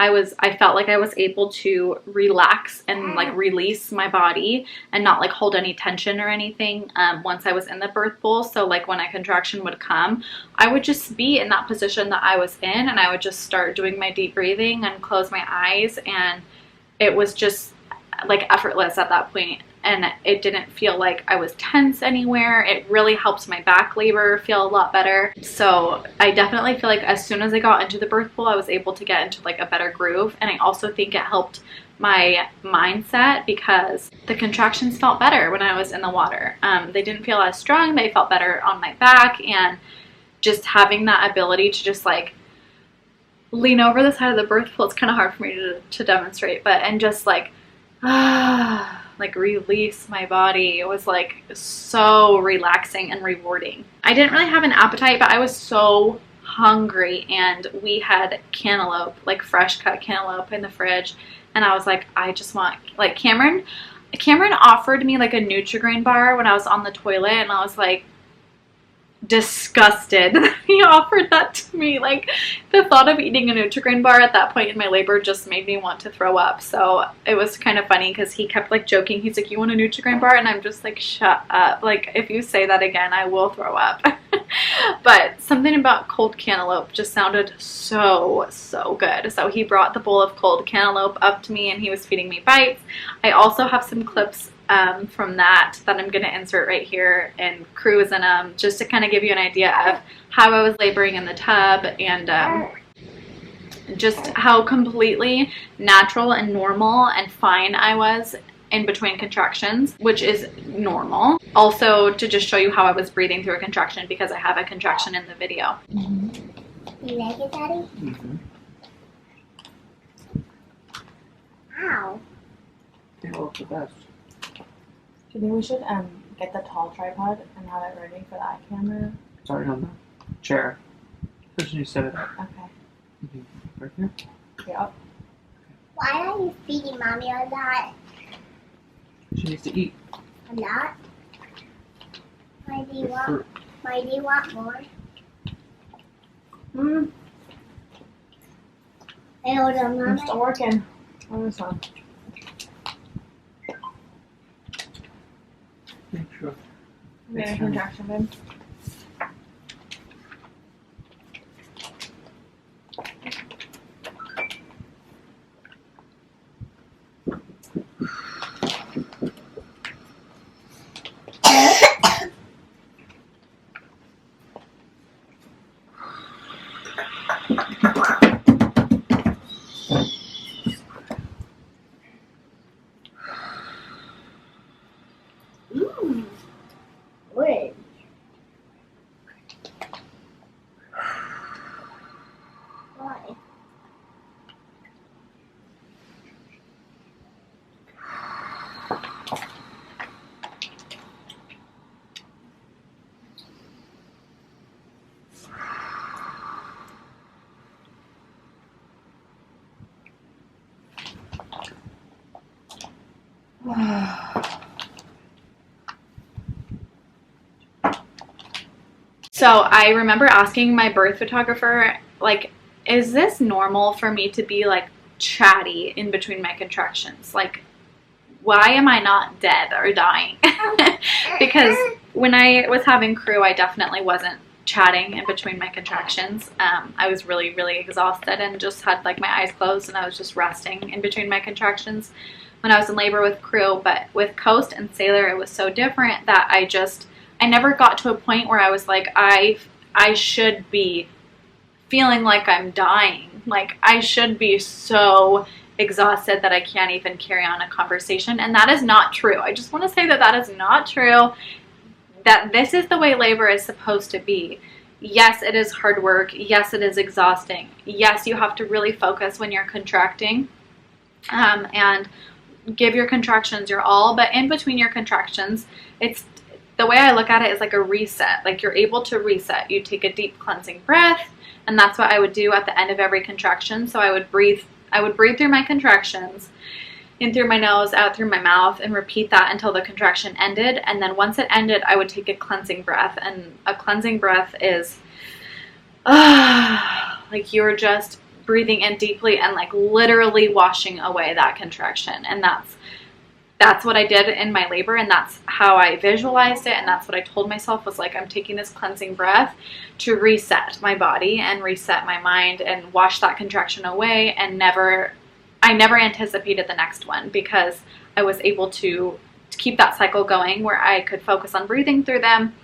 I felt like I was able to relax and like release my body and not like hold any tension or anything once I was in the birth pool. So like when a contraction would come, I would just be in that position that I was in, and I would just start doing my deep breathing and close my eyes, and it was just like effortless at that point. And it didn't feel like I was tense anywhere. It really helped my back labor feel a lot better. So I definitely feel like as soon as I got into the birth pool, I was able to get into like a better groove. And I also think it helped my mindset because the contractions felt better when I was in the water. They didn't feel as strong. They felt better on my back, and just having that ability to just like lean over the side of the birth pool, it's kind of hard for me to demonstrate, but and just like like release my body. It was like so relaxing and rewarding. I didn't really have an appetite, but I was so hungry, and we had cantaloupe, like fresh cut cantaloupe in the fridge, and I was like, I just want, like, Cameron offered me like a Nutri-Grain bar when I was on the toilet, and I was like disgusted that he offered that to me. Like the thought of eating a Nutri-Grain bar at that point in my labor just made me want to throw up. So it was kind of funny because he kept like joking. He's like, you want a Nutri-Grain bar? And I'm just like, shut up. Like if you say that again, I will throw up. But something about cold cantaloupe just sounded so good. So he brought the bowl of cold cantaloupe up to me and he was feeding me bites. I also have some clips from that I'm going to insert right here and cruise in them just to kind of give you an idea of how I was laboring in the tub, and just how completely natural and normal and fine I was in between contractions, which is normal. Also to just show you how I was breathing through a contraction, because I have a contraction in the video. You like it, Daddy? Ow. They look the best. Do you think we should get the tall tripod and have it ready for the eye camera? It's already on the chair. Just you set it up. Okay. Right here. Yep. Why are you feeding Mommy a lot? She needs to eat. A lot? Why do you With want? fruit. Why do you want more? Hey, hold on, I'm Mommy. still working on this one. Yeah, sure. You got a contraction, babe? Wait. Why? So I remember asking my birth photographer, like, is this normal for me to be like chatty in between my contractions? Like, why am I not dead or dying? Because when I was having crew, I definitely wasn't chatting in between my contractions. I was really, really exhausted and just had like my eyes closed, and I was just resting in between my contractions when I was in labor with crew. But with Coast and Sailor, it was so different that I never got to a point where I was like, I should be feeling like I'm dying. Like, I should be so exhausted that I can't even carry on a conversation. And that is not true. I just want to say that that is not true. That this is the way labor is supposed to be. Yes, it is hard work. Yes, it is exhausting. Yes, you have to really focus when you're contracting, and give your contractions your all. But in between your contractions, it's the way I look at it is like a reset. Like, you're able to reset. You take a deep cleansing breath, and that's what I would do at the end of every contraction. So I would breathe through my contractions, in through my nose, out through my mouth, and repeat that until the contraction ended. And then once it ended, I would take a cleansing breath. And a cleansing breath is like you're just breathing in deeply and like literally washing away that contraction. And that's what I did in my labor, and that's how I visualized it, and that's what I told myself was like, I'm taking this cleansing breath to reset my body and reset my mind and wash that contraction away. And I never anticipated the next one, because I was able to keep that cycle going where I could focus on breathing through them,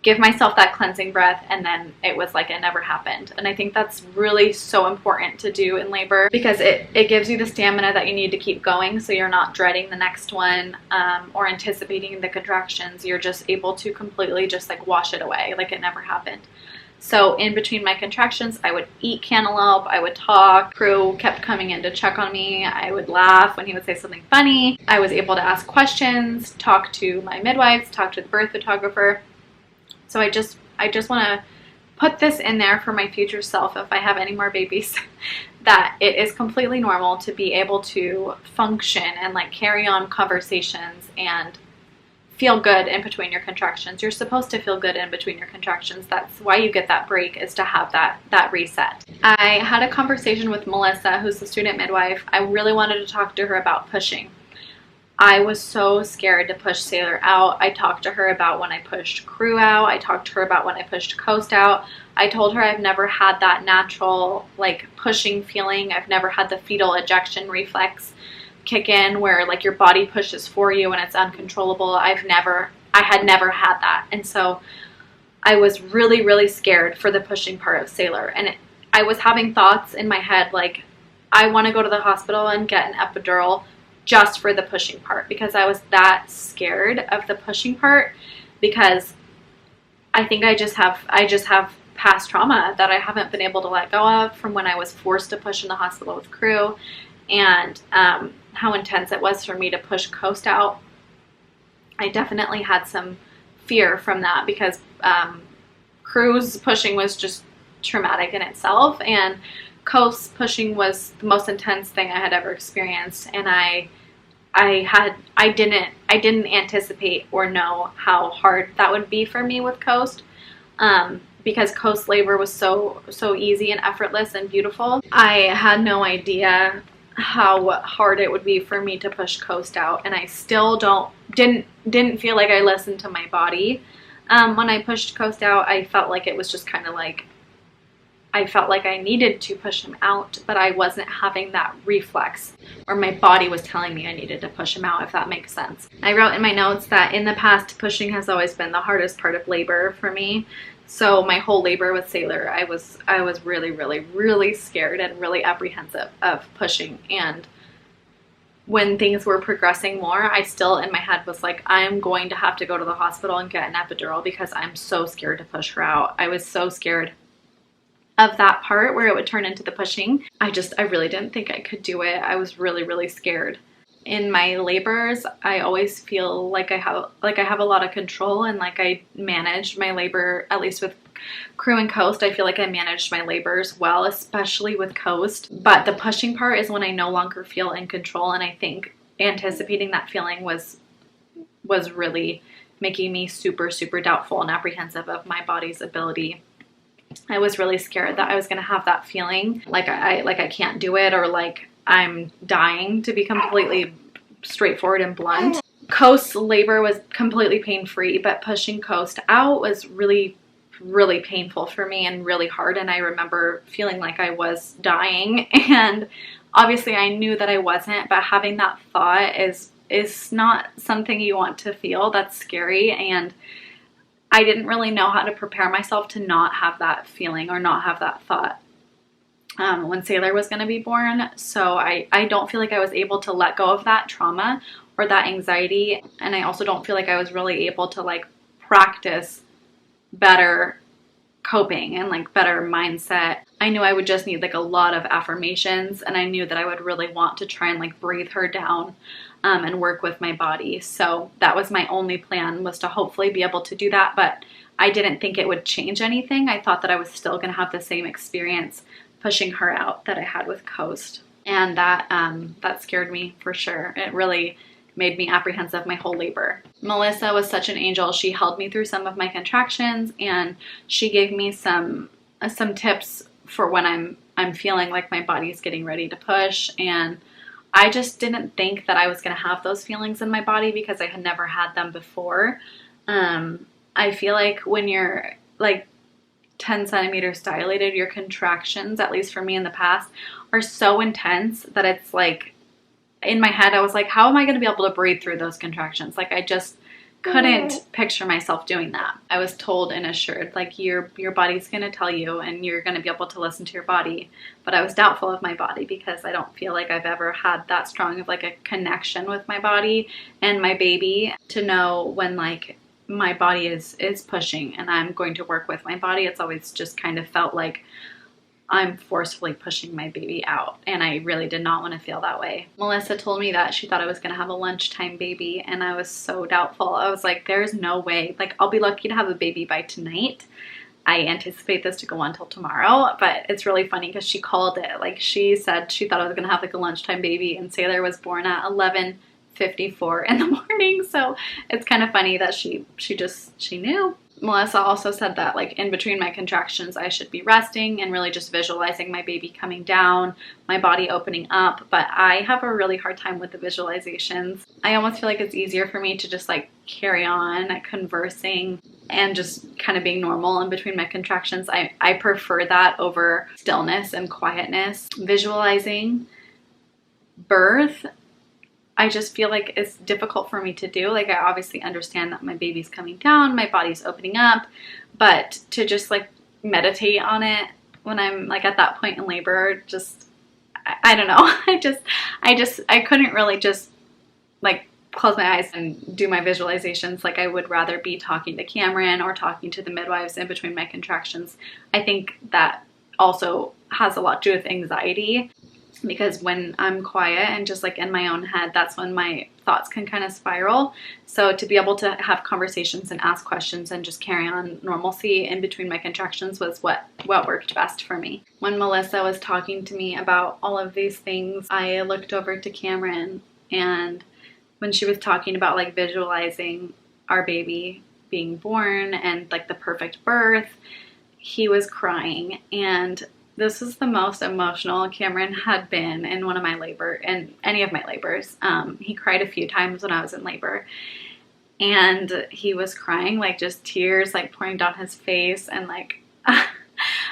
give myself that cleansing breath, and then it was like it never happened. And I think that's really so important to do in labor, because it gives you the stamina that you need to keep going, so you're not dreading the next one, or anticipating the contractions. You're just able to completely just like wash it away like it never happened. So in between my contractions, I would eat cantaloupe, I would talk. Crew kept coming in to check on me. I would laugh when he would say something funny. I was able to ask questions, talk to my midwives, talk to the birth photographer. So I just want to put this in there for my future self if I have any more babies, that it is completely normal to be able to function and like carry on conversations and feel good in between your contractions. You're supposed to feel good in between your contractions. That's why you get that break, is to have that reset. I had a conversation with Melissa, who's the student midwife. I really wanted to talk to her about pushing. I was so scared to push Sailor out. I talked to her about when I pushed Crew out. I talked to her about when I pushed Coast out. I told her I've never had that natural like pushing feeling. I've never had the fetal ejection reflex kick in where like your body pushes for you and it's uncontrollable. I had never had that. And so I was really, really scared for the pushing part of Sailor. And I was having thoughts in my head like, I want to go to the hospital and get an epidural just for the pushing part, because I was that scared of the pushing part, because I think I just have past trauma that I haven't been able to let go of from when I was forced to push in the hospital with Crew, and how intense it was for me to push Coast out. I definitely had some fear from that, because Crew's pushing was just traumatic in itself, and Coast's pushing was the most intense thing I had ever experienced. And I didn't anticipate or know how hard that would be for me with Coast, because Coast labor was so easy and effortless and beautiful. I had no idea how hard it would be for me to push Coast out, and I still didn't feel like I listened to my body. When I pushed Coast out, I felt like it was just kind of like, I felt like I needed to push him out, but I wasn't having that reflex, or my body was telling me I needed to push him out, if that makes sense. I wrote in my notes that in the past, pushing has always been the hardest part of labor for me. So my whole labor with Sailor, I was really, really, really scared and really apprehensive of pushing. And when things were progressing more, I still in my head was like, I'm going to have to go to the hospital and get an epidural, because I'm so scared to push her out. I was so scared of that part where it would turn into the pushing. I really didn't think I could do it. I was really, really scared. In my labors, I always feel like I have a lot of control, and like I managed my labor, at least with Crew and Coast. I feel like I managed my labors well, especially with Coast. But the pushing part is when I no longer feel in control, and I think anticipating that feeling was really making me super, super doubtful and apprehensive of my body's ability. I was really scared that I was going to have that feeling like I can't do it, or like I'm dying, to be completely straightforward and blunt. Coast labor was completely pain-free, but pushing Coast out was really painful for me and really hard. And I remember feeling like I was dying, and obviously I knew that I wasn't, but having that thought is not something you want to feel. That's scary, and I didn't really know how to prepare myself to not have that feeling or not have that thought when Sailor was going to be born. So I don't feel like I was able to let go of that trauma or that anxiety, and I also don't feel like I was really able to like practice better coping and like better mindset. I knew I would just need like a lot of affirmations, and I knew that I would really want to try and like breathe her down and work with my body. So that was my only plan, was to hopefully be able to do that, but I didn't think it would change anything. I thought that I was still going to have the same experience pushing her out that I had with Coast, and that scared me for sure. It really made me apprehensive my whole labor. Melissa was such an angel. She held me through some of my contractions, and she gave me some tips for when I'm feeling like my body's getting ready to push. And I just didn't think that I was going to have those feelings in my body because I had never had them before. I feel like when you're like 10 centimeters dilated, your contractions, at least for me in the past, are so intense that it's like, in my head, I was like, how am I going to be able to breathe through those contractions? Like, I just couldn't picture myself doing that. I was told and assured, like, your body's going to tell you, and you're going to be able to listen to your body. But I was doubtful of my body because I don't feel like I've ever had that strong of like a connection with my body and my baby to know when like my body is pushing and I'm going to work with my body. It's always just kind of felt like I'm forcefully pushing my baby out, and I really did not want to feel that way. Melissa told me that she thought I was going to have a lunchtime baby, and I was so doubtful. I was like, there's no way. Like, I'll be lucky to have a baby by tonight. I anticipate this to go on till tomorrow, but it's really funny because she called it. Like, she said she thought I was going to have like a lunchtime baby, and Sailor was born at 11:54 in the morning. So it's kind of funny that she knew. Melissa also said that like in between my contractions, I should be resting and really just visualizing my baby coming down, my body opening up. But I have a really hard time with the visualizations. I almost feel like it's easier for me to just like carry on conversing and just kind of being normal in between my contractions. I prefer that over stillness and quietness. Visualizing birth, I just feel like it's difficult for me to do. Like, I obviously understand that my baby's coming down, my body's opening up, but to just like meditate on it when I'm like at that point in labor, just, I don't know. I couldn't really just like close my eyes and do my visualizations. Like, I would rather be talking to Cameron or talking to the midwives in between my contractions. I think that also has a lot to do with anxiety, because when I'm quiet and just like in my own head, that's when my thoughts can kind of spiral. So to be able to have conversations and ask questions and just carry on normalcy in between my contractions was what worked best for me. When Melissa was talking to me about all of these things, I looked over to Cameron, and when she was talking about like visualizing our baby being born and like the perfect birth, he was crying. And this is the most emotional Cameron had been in one of my labor, in any of my labors. He cried a few times when I was in labor, and he was crying, like just tears like pouring down his face. And like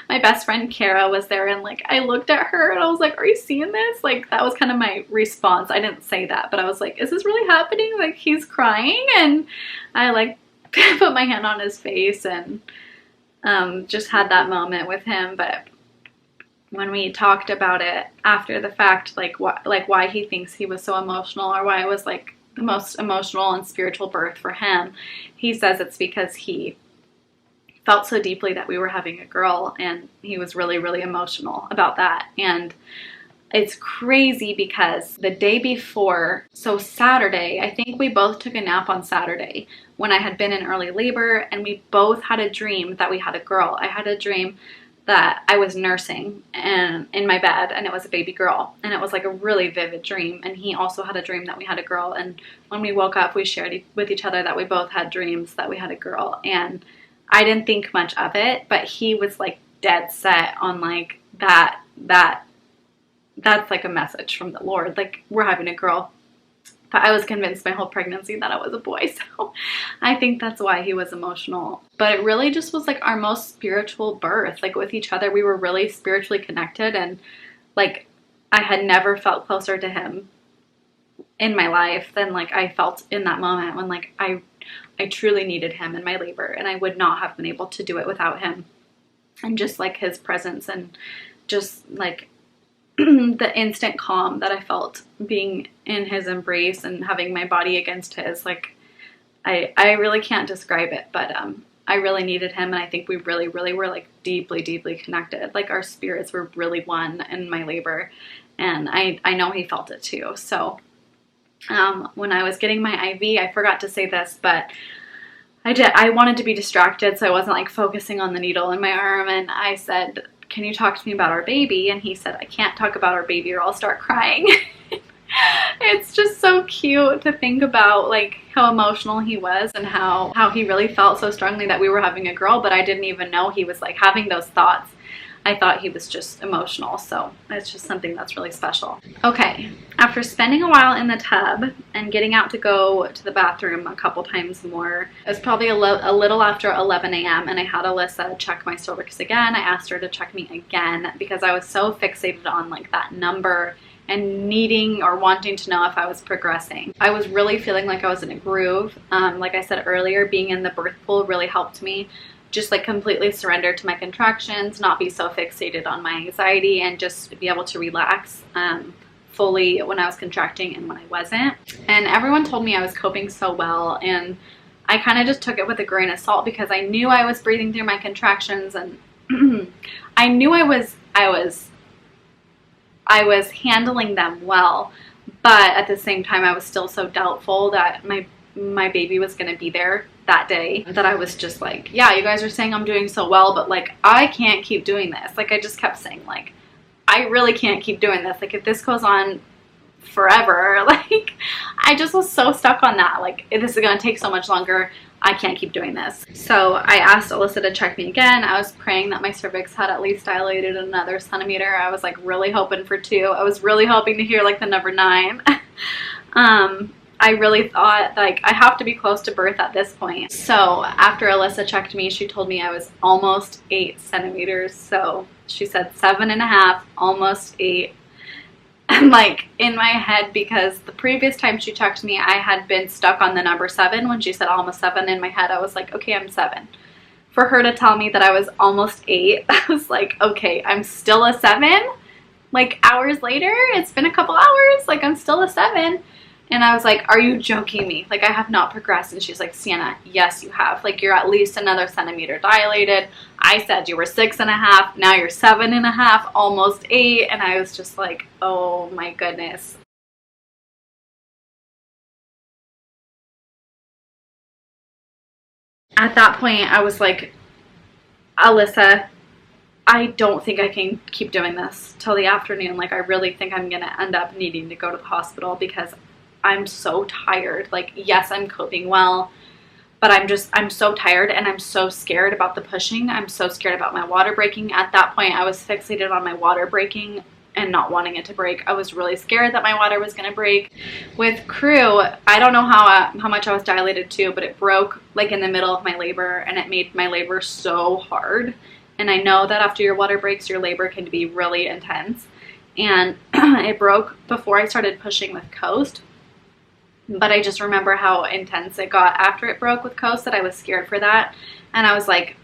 my best friend Kara was there, and like I looked at her and I was like, are you seeing this? Like, that was kind of my response. I didn't say that, but I was like, is this really happening? Like, he's crying. And I like put my hand on his face and just had that moment with him. But when we talked about it after the fact, like why he thinks he was so emotional, or why it was like the most emotional and spiritual birth for him, he says it's because he felt so deeply that we were having a girl, and he was really, really emotional about that. And it's crazy because the day before, so Saturday, I think we both took a nap on Saturday when I had been in early labor, and we both had a dream that we had a girl. I had a dream that I was nursing and in my bed, and it was a baby girl, and it was like a really vivid dream. And he also had a dream that we had a girl, and when we woke up, we shared with each other that we both had dreams that we had a girl. And I didn't think much of it, but he was like dead set on like that's like a message from the Lord, like we're having a girl. But I was convinced my whole pregnancy that I was a boy, so I think that's why he was emotional. But it really just was like our most spiritual birth. Like with each other, we were really spiritually connected, and like I had never felt closer to him in my life than like I felt in that moment when like I truly needed him in my labor, and I would not have been able to do it without him. And just like his presence and just like the instant calm that I felt being in his embrace and having my body against his, like I really can't describe it, but I really needed him, and I think we really were like deeply connected. Like our spirits were really one in my labor, and I know he felt it too. So when I was getting my IV, I forgot to say this, but I wanted to be distracted, so I wasn't like focusing on the needle in my arm, and I said, "Can you talk to me about our baby?" And he said, "I can't talk about our baby or I'll start crying." It's just so cute to think about like how emotional he was and how he really felt so strongly that we were having a girl, but I didn't even know he was like having those thoughts. I thought he was just emotional, so it's just something that's really special. Okay, after spending a while in the tub and getting out to go to the bathroom a couple times more, it was probably a little after 11 a.m. and I had Alyssa check my cervix again. I asked her to check me again because I was so fixated on like that number and needing or wanting to know if I was progressing. I was really feeling like I was in a groove. Like I said earlier, being in the birth pool really helped me just like completely surrender to my contractions, not be so fixated on my anxiety, and just be able to relax fully when I was contracting and when I wasn't. And everyone told me I was coping so well, and I kind of just took it with a grain of salt because I knew I was breathing through my contractions, and I knew I was handling them well, but at the same time I was still so doubtful that my baby was going to be there that day, that I was just like, yeah, you guys are saying I'm doing so well, but like I can't keep doing this. Like I just kept saying like I really can't keep doing this. Like if this goes on forever, like I just was so stuck on that. Like if this is going to take so much longer, I can't keep doing this. So I asked Alyssa to check me again. I was praying that my cervix had at least dilated another centimeter. I was like really hoping for 2. I was really hoping to hear like the number 9. I really thought like I have to be close to birth at this point. So after Alyssa checked me, she told me I was almost 8 centimeters. So she said 7.5, almost 8. I'm like in my head, because the previous time she checked me, I had been stuck on the number 7. When she said almost 7, in my head I was like, okay, I'm 7. For her to tell me that I was almost 8, I was like, okay, I'm still a 7. Like hours later, it's been a couple hours, like I'm still a 7. And I was like, are you joking me? Like I have not progressed. And she's like, Sienna, yes you have. Like you're at least another centimeter dilated. I said you were 6.5, now you're 7.5, almost 8. And I was just like, oh my goodness. At that point, I was like, Alyssa, I don't think I can keep doing this till the afternoon. Like I really think I'm gonna end up needing to go to the hospital because I'm so tired. Like, yes, I'm coping well, but I'm so tired, and I'm so scared about the pushing. I'm so scared about my water breaking. At that point, I was fixated on my water breaking and not wanting it to break. I was really scared that my water was going to break. With Crew, I don't know how much I was dilated to, but it broke like in the middle of my labor, and it made my labor so hard. And I know that after your water breaks, your labor can be really intense. And it broke before I started pushing with Coast. But I just remember how intense it got after it broke with Coast, that I was scared for that. And I was like,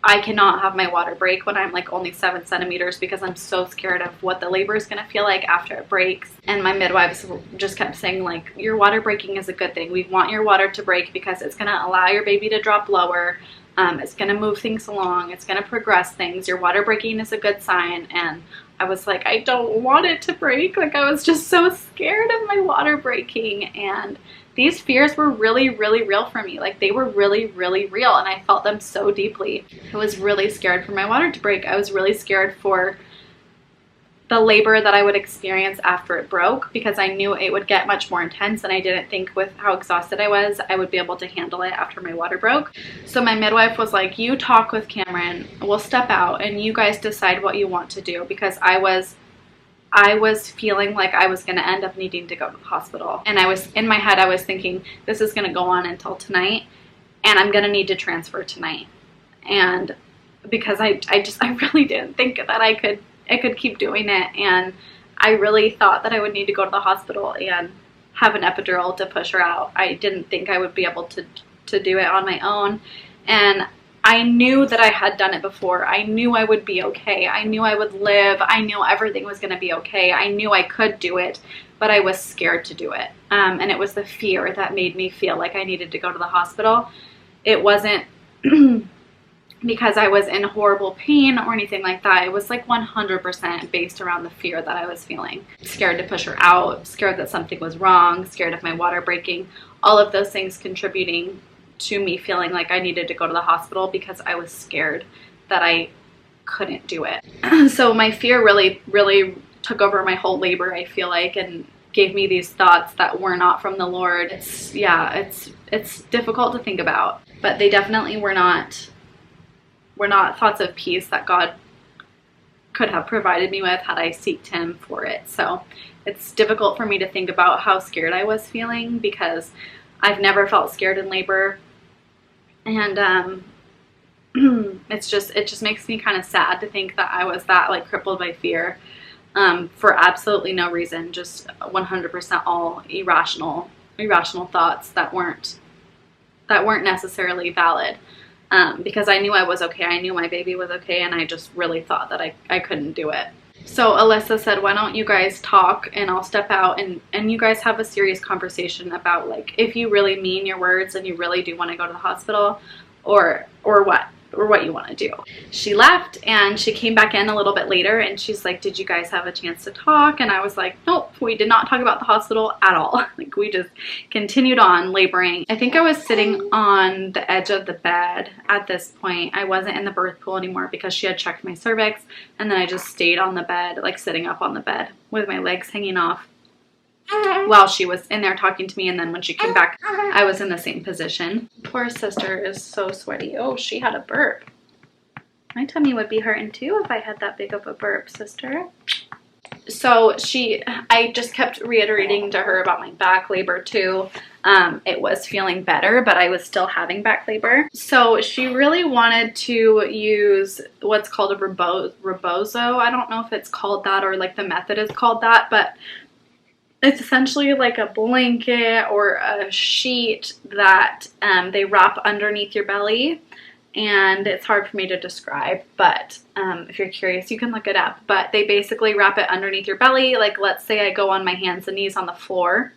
I cannot have my water break when I'm like only 7 centimeters, because I'm so scared of what the labor is going to feel like after it breaks. And my midwives just kept saying like, your water breaking is a good thing. We want your water to break because it's going to allow your baby to drop lower. It's going to move things along. It's going to progress things. Your water breaking is a good sign. And I was like, I don't want it to break. Like I was just so scared of my water breaking. And these fears were really real for me. Like they were really real, and I felt them so deeply. I was really scared for my water to break. I was really scared for the labor that I would experience after it broke, because I knew it would get much more intense, and I didn't think with how exhausted I was, I would be able to handle it after my water broke. So my midwife was like, you talk with Cameron, we'll step out and you guys decide what you want to do, because I was I was feeling like I was going to end up needing to go to the hospital. And I was, in my head, I was thinking, this is going to go on until tonight, and I'm going to need to transfer tonight. And because I really didn't think that I could keep doing it. And I really thought that I would need to go to the hospital and have an epidural to push her out. I didn't think I would be able to do it on my own. And I knew that I had done it before. I knew I would be okay. I knew I would live. I knew everything was going to be okay. I knew I could do it, but I was scared to do it. And it was the fear that made me feel like I needed to go to the hospital. It wasn't because I was in horrible pain or anything like that. It was like 100% based around the fear that I was feeling. Scared to push her out, scared that something was wrong, scared of my water breaking, all of those things contributing to me feeling like I needed to go to the hospital because I was scared that I couldn't do it. So my fear really, really took over my whole labor, I feel like, and gave me these thoughts that were not from the Lord. It's difficult to think about, but they definitely were not thoughts of peace that God could have provided me with had I sought Him for it. So it's difficult for me to think about how scared I was feeling because I've never felt scared in labor. And it just makes me kind of sad to think that I was that like crippled by fear for absolutely no reason, just 100% all irrational thoughts that weren't necessarily valid. Because I knew I was okay, I knew my baby was okay, and I just really thought that I couldn't do it. So Alyssa said, why don't you guys talk and I'll step out and you guys have a serious conversation about like if you really mean your words and you really do want to go to the hospital or what you want to do. She left and she came back in a little bit later and she's like, did you guys have a chance to talk? And I was like, nope, we did not talk about the hospital at all. Like we just continued on laboring. I think I was sitting on the edge of the bed at this point. I wasn't in the birth pool anymore because she had checked my cervix, and then I just stayed on the bed, like sitting up on the bed with my legs hanging off while she was in there talking to me. And then when she came back, I was in the same position. Poor sister is so sweaty. Oh, she had a burp. My tummy would be hurting too if I had that big of a burp, sister. So I just kept reiterating to her about my back labor too. It was feeling better, but I was still having back labor. So she really wanted to use what's called a rebozo. I don't know if it's called that or like the method is called that, but it's essentially like a blanket or a sheet that they wrap underneath your belly. And it's hard for me to describe, but if you're curious, you can look it up. But they basically wrap it underneath your belly. Like let's say I go on my hands and knees on the floor.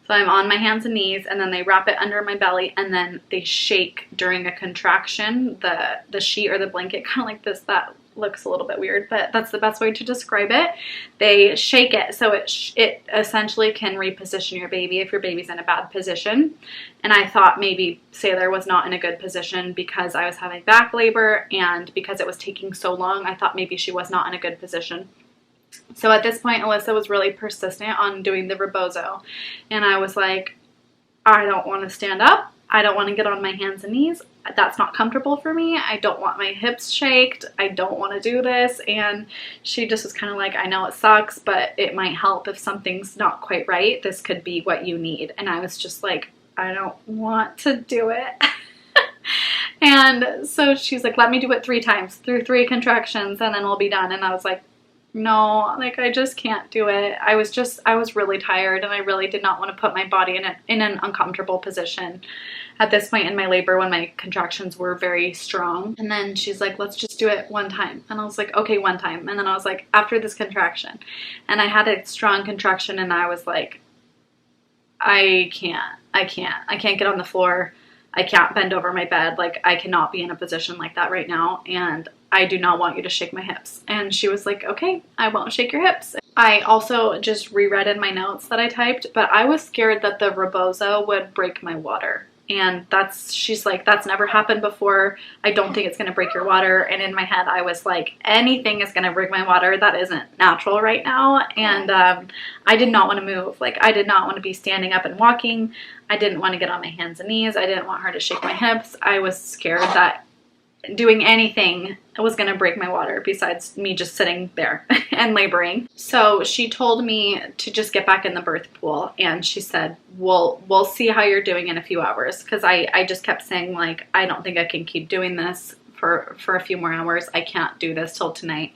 So I'm on my hands and knees, and then they wrap it under my belly, and then they shake during a contraction. The sheet or the blanket, kind of like this, that looks a little bit weird, but that's the best way to describe it. They shake it so it essentially can reposition your baby if your baby's in a bad position. And I thought maybe Sailor was not in a good position because I was having back labor, and because it was taking so long, I thought maybe she was not in a good position. So at this point, Alyssa was really persistent on doing the rebozo, and I was like, I don't want to stand up. I don't want to get on my hands and knees. That's not comfortable for me. I don't want my hips shaked. I don't want to do this. And she just was kind of like, I know it sucks, but it might help if something's not quite right. This could be what you need. And I was just like, I don't want to do it. And so she's like, let me do it 3 times through 3 contractions and then we'll be done. And I was like, no, like I just can't do it. I was really tired, and I really did not want to put my body in an uncomfortable position at this point in my labor when my contractions were very strong. And then she's like, let's just do it 1 time. And I was like, okay, 1 time. And then I was like, after this contraction, and I had a strong contraction, and I was like, I can't get on the floor. I can't bend over my bed. Like I cannot be in a position like that right now. And I do not want you to shake my hips. And she was like, okay, I won't shake your hips. I also just reread in my notes that I typed, but I was scared that the rebozo would break my water. And she's like, that's never happened before. I don't think it's going to break your water. And in my head, I was like, anything is going to break my water. That isn't natural right now. And I did not want to move. Like I did not want to be standing up and walking. I didn't want to get on my hands and knees. I didn't want her to shake my hips. I was scared that doing anything was gonna break my water besides me just sitting there and laboring. So she told me to just get back in the birth pool, and she said, we'll see how you're doing in a few hours, because I just kept saying, like, I don't think I can keep doing this for a few more hours. I can't do this till tonight.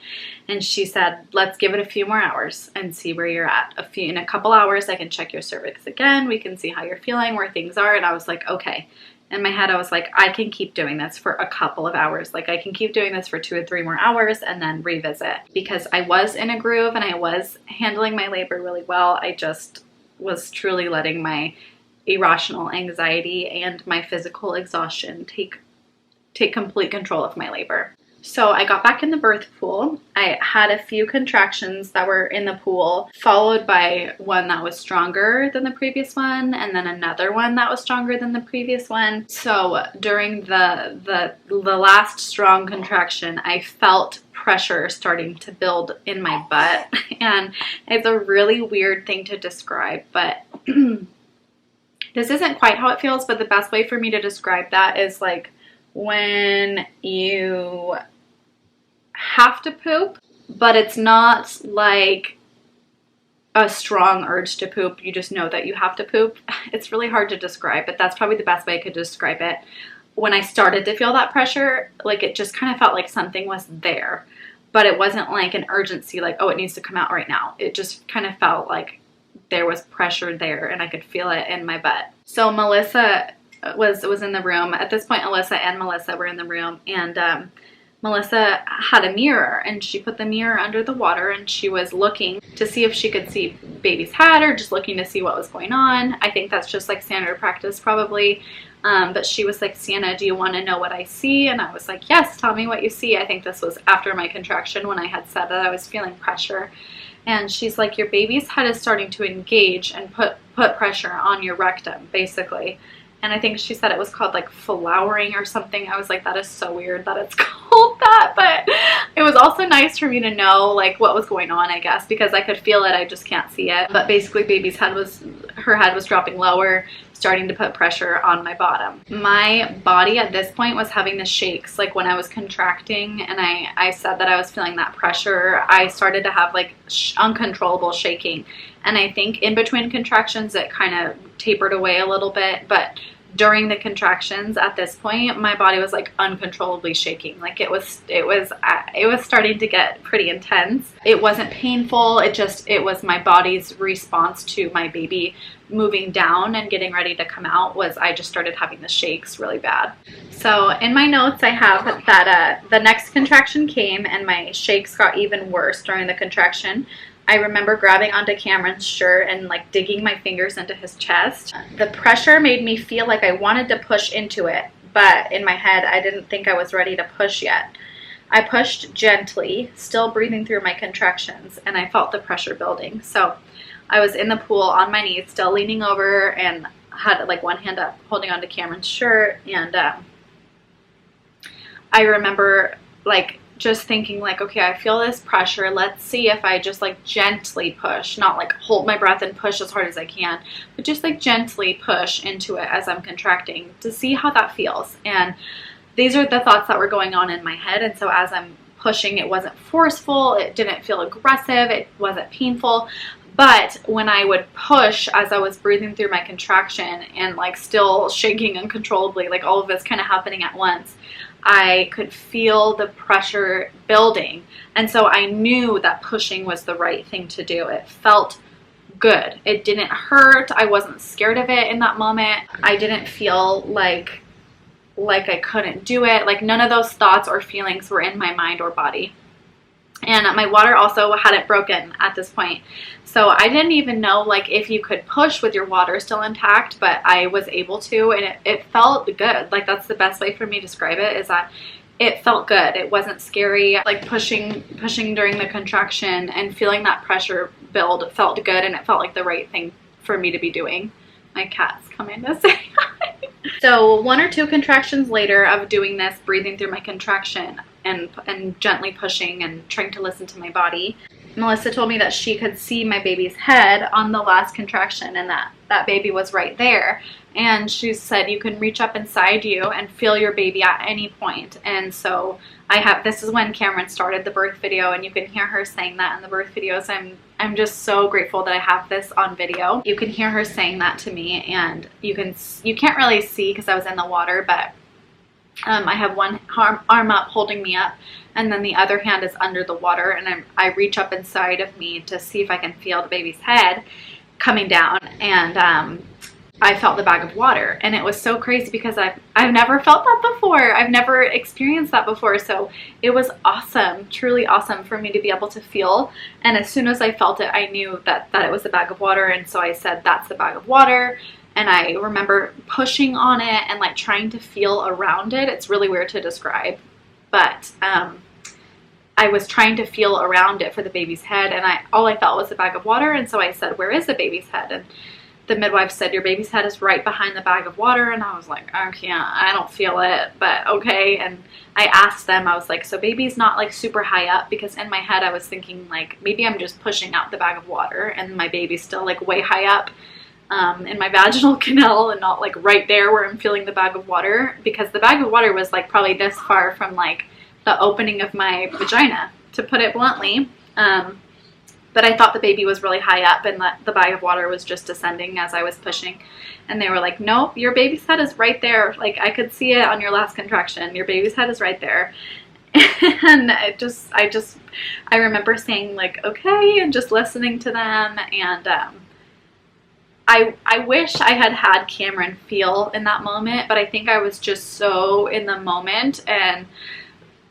And she said, let's give it a few more hours and see where you're at. In a couple hours I can check your cervix again, we can see how you're feeling, where things are. And I was like, okay. In my head I was like, I can keep doing this for a couple of hours. Like, I can keep doing this for 2 or 3 more hours and then revisit, because I was in a groove and I was handling my labor really well. I just was truly letting my irrational anxiety and my physical exhaustion take complete control of my labor. So I got back in the birth pool. I had a few contractions that were in the pool, followed by one that was stronger than the previous one, and then another one that was stronger than the previous one. So during the last strong contraction, I felt pressure starting to build in my butt. And it's a really weird thing to describe, but this isn't quite how it feels, but the best way for me to describe that is like when you have to poop, but it's not like a strong urge to poop. You just know that you have to poop. It's really hard to describe, but that's probably the best way I could describe it. When I started to feel that pressure, like, it just kind of felt like something was there, but it wasn't like an urgency, like, oh, it needs to come out right now. It just kind of felt like there was pressure there and I could feel it in my butt. So Melissa was in the room. At this point, Alyssa and Melissa were in the room, and Melissa had a mirror, and she put the mirror under the water, and she was looking to see if she could see baby's head, or just looking to see what was going on. I think that's just like standard practice probably. But she was like, Sienna, do you want to know what I see? And I was like, yes, tell me what you see. I think this was after my contraction, when I had said that I was feeling pressure. And she's like, your baby's head is starting to engage and put pressure on your rectum, basically. And I think she said it was called like flowering or something. I was like, that is so weird that it's called that. But it was also nice for me to know like what was going on, I guess, because I could feel it. I just can't see it. But basically baby's head was dropping lower, starting to put pressure on my bottom. My body at this point was having the shakes. Like, when I was contracting and I said that I was feeling that pressure, I started to have like uncontrollable shaking. And I think in between contractions it kind of tapered away a little bit, but during the contractions at this point, my body was like uncontrollably shaking. Like, it was starting to get pretty intense. It wasn't painful. It was my body's response to my baby moving down and getting ready to come out. I just started having the shakes really bad. So in my notes I have that the next contraction came and my shakes got even worse during the contraction. I remember grabbing onto Cameron's shirt and like digging my fingers into his chest. The pressure made me feel like I wanted to push into it, but in my head I didn't think I was ready to push yet. I pushed gently, still breathing through my contractions, and I felt the pressure building. So I was in the pool on my knees, still leaning over, and had like one hand up holding onto Cameron's shirt. And I remember like just thinking like, okay, I feel this pressure. Let's see if I just like gently push, not like hold my breath and push as hard as I can, but just like gently push into it as I'm contracting to see how that feels. And these are the thoughts that were going on in my head. And so as I'm pushing, it wasn't forceful. It didn't feel aggressive. It wasn't painful. But when I would push as I was breathing through my contraction and like still shaking uncontrollably, like all of this kind of happening at once, I could feel the pressure building. And so I knew that pushing was the right thing to do. It felt good. It didn't hurt. I wasn't scared of it in that moment. I didn't feel like I couldn't do it. Like, none of those thoughts or feelings were in my mind or body. And my water also hadn't broken at this point. So I didn't even know like if you could push with your water still intact, but I was able to, and it felt good. Like, that's the best way for me to describe it, is that it felt good. It wasn't scary. Like, pushing during the contraction and feeling that pressure build felt good, and it felt like the right thing for me to be doing. My cat's coming to say hi. So 1 or 2 contractions later of doing this, breathing through my contraction and gently pushing and trying to listen to my body, Melissa told me that she could see my baby's head on the last contraction, and that baby was right there. and she said you can reach up inside you and feel your baby at any point. And so this is when Cameron started the birth video, and you can hear her saying that in the birth videos. I'm just so grateful that I have this on video. You can hear her saying that to me, and you can't really see because I was in the water, but I have one arm up holding me up, and then the other hand is under the water, and I reach up inside of me to see if I can feel the baby's head coming down, and I felt the bag of water, and it was so crazy because I've never felt that before. I've never experienced that before, so it was awesome, truly awesome for me to be able to feel. And as soon as I felt it, I knew that it was the bag of water, and so I said, that's the bag of water. And I remember pushing on it and like trying to feel around it. It's really weird to describe, but I was trying to feel around it for the baby's head, and all I felt was the bag of water. And so I said, where is the baby's head? And the midwife said, your baby's head is right behind the bag of water. And I was like, I don't feel it, but okay. And I asked them, I was like, so baby's not like super high up? Because in my head I was thinking like, maybe I'm just pushing out the bag of water and my baby's still like way high up in my vaginal canal and not like right there where I'm feeling the bag of water, because the bag of water was like probably this far from like the opening of my vagina, to put it bluntly. But I thought the baby was really high up and the bag of water was just descending as I was pushing. And they were like, nope, your baby's head is right there. Like, I could see it on your last contraction. Your baby's head is right there. And I remember saying like, okay, and just listening to them. And I wish I had Cameron feel in that moment, but I think I was just so in the moment. And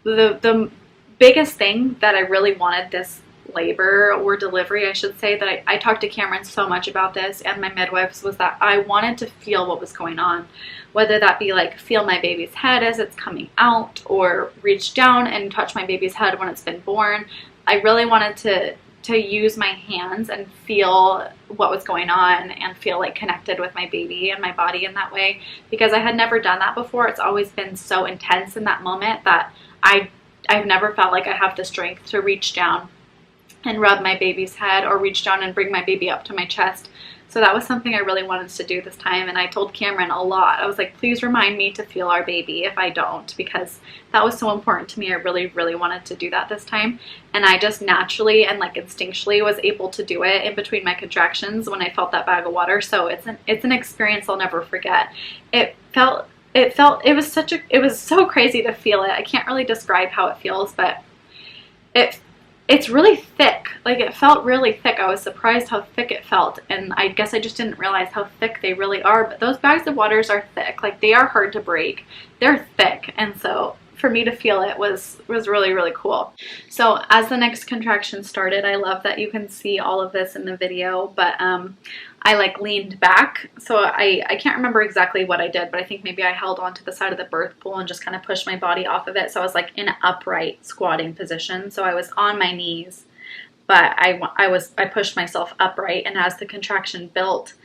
the biggest thing that I really wanted this labor or delivery, I should say, that I talked to Cameron so much about this and my midwives, was that I wanted to feel what was going on, whether that be like feel my baby's head as it's coming out, or reach down and touch my baby's head when it's been born. I really wanted to use my hands and feel what was going on and feel like connected with my baby and my body in that way, because I had never done that before. It's always been so intense in that moment that I've never felt like I have the strength to reach down and rub my baby's head or reach down and bring my baby up to my chest. So that was something I really wanted to do this time, and I told Cameron a lot. I was like, please remind me to feel our baby if I don't, because that was so important to me. I really, really wanted to do that this time, and I just naturally and like instinctually was able to do it in between my contractions when I felt that bag of water. So it's an experience I'll never forget. It was so crazy to feel it. I can't really describe how it feels, but it's really thick. Like, it felt really thick. I was surprised how thick it felt, and I guess I just didn't realize how thick they really are. But those bags of waters are thick. Like, they are hard to break. They're thick, and so for me to feel it was really, really cool. So as the next contraction started, I love that you can see all of this in the video, but I like leaned back. So I can't remember exactly what I did, but I think maybe I held onto the side of the birth pool and just kind of pushed my body off of it. So I was like in an upright squatting position. So I was on my knees, but I pushed myself upright, and as the contraction built,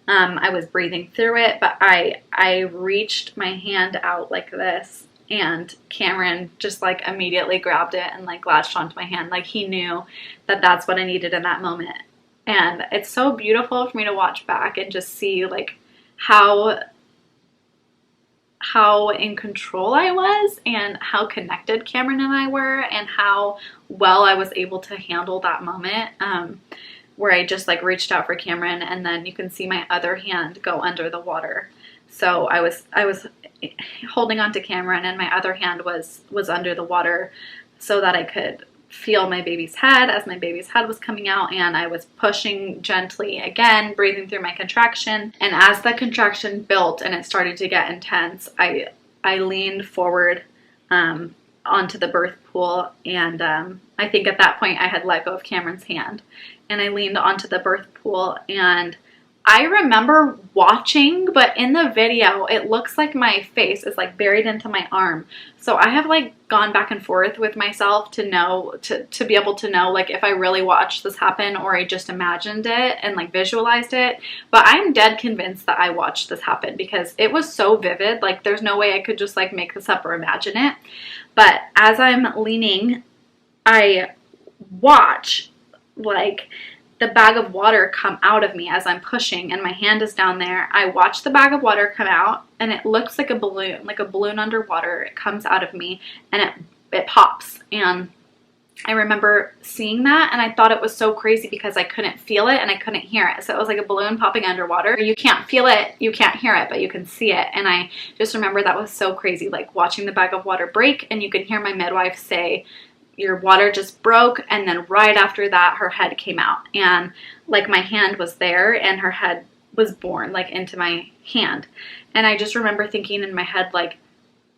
I was breathing through it, but I reached my hand out like this, and Cameron just like immediately grabbed it and like latched onto my hand. Like, he knew that that's what I needed in that moment. And it's so beautiful for me to watch back and just see like how in control I was, and how connected Cameron and I were, and how well I was able to handle that moment, where I just like reached out for Cameron, and then you can see my other hand go under the water. So I was holding on to Cameron, and my other hand was under the water so that I could feel my baby's head as my baby's head was coming out, and I was pushing gently again, breathing through my contraction. And as the contraction built and it started to get intense, I leaned forward onto the birth pool, and I think at that point I had let go of Cameron's hand, and I leaned onto the birth pool, and I remember watching, but in the video, it looks like my face is like buried into my arm. So I have like gone back and forth with myself to know, to be able to know like if I really watched this happen or I just imagined it and like visualized it. But I'm dead convinced that I watched this happen, because it was so vivid. Like, there's no way I could just like make this up or imagine it. But as I'm leaning, I watch like the bag of water come out of me as I'm pushing and my hand is down there. I watch the bag of water come out and it looks like a balloon underwater. It comes out of me and it pops. And I remember seeing that and I thought it was so crazy because I couldn't feel it and I couldn't hear it. So it was like a balloon popping underwater. You can't feel it, you can't hear it, but you can see it. And I just remember that was so crazy, like watching the bag of water break and you could hear my midwife say, your water just broke, and then right after that her head came out and like my hand was there and her head was born like into my hand. And I just remember thinking in my head like,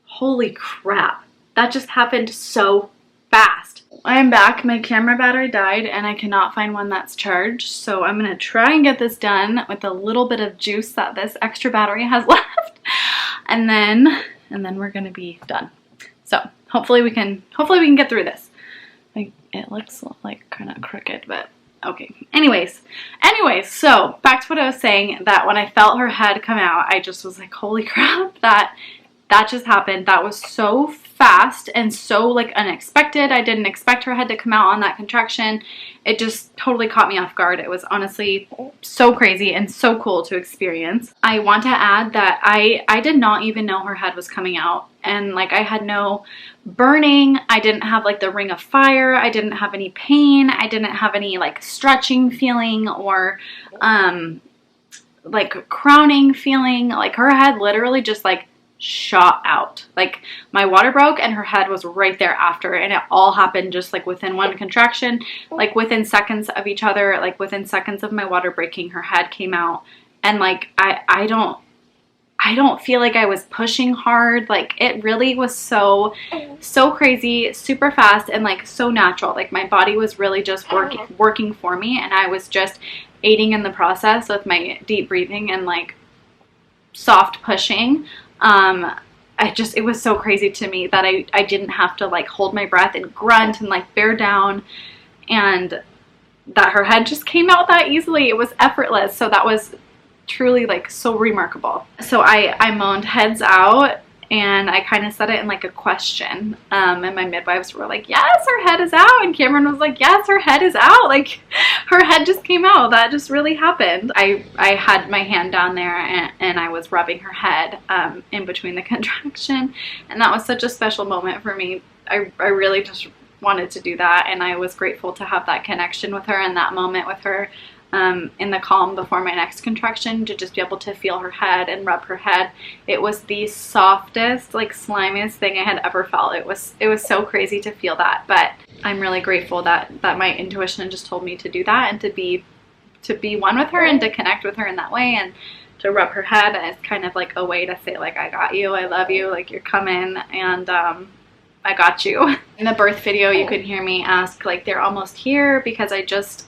holy crap, that just happened so fast. I'm back. My camera battery died and I cannot find one that's charged, so I'm gonna try and get this done with a little bit of juice that this extra battery has left, and then we're gonna be done. So hopefully we can get through this. Like, it looks like kind of crooked, but okay. Anyways, so back to what I was saying, that when I felt her head come out, I just was like, holy crap, that just happened. That was so fast and so like unexpected. I didn't expect her head to come out on that contraction. It just totally caught me off guard. It was honestly so crazy and so cool to experience. I want to add that I did not even know her head was coming out, and like I had no burning. I didn't have like the ring of fire. I didn't have any pain. I didn't have any like stretching feeling or like crowning feeling. Like her head literally just like shot out. Like my water broke and her head was right there after, and it all happened just like within one contraction, like within seconds of each other. Like within seconds of my water breaking, her head came out. And like I don't feel like I was pushing hard. Like it really was so crazy, super fast, and like so natural. Like my body was really just working for me, and I was just aiding in the process with my deep breathing and like soft pushing. It was so crazy to me that I didn't have to like hold my breath and grunt and like bear down, and that her head just came out that easily. It was effortless. So that was truly like so remarkable. So I moaned heads out, and I kind of said it in like a question, and my midwives were like, yes, her head is out, and Cameron was like, yes, her head is out, like her head just came out. That just really happened. I had my hand down there and I was rubbing her head in between the contraction, and that was such a special moment for me. I really just wanted to do that, and I was grateful to have that connection with her and that moment with her in the calm before my next contraction, to just be able to feel her head and rub her head. It was the softest, like slimiest thing I had ever felt. It was so crazy to feel that, but I'm really grateful that my intuition just told me to do that, and to be one with her and to connect with her in that way, and to rub her head as kind of like a way to say like, I got you, I love you, like you're coming, and I got you. In the birth video, you could hear me ask like, they're almost here, because I just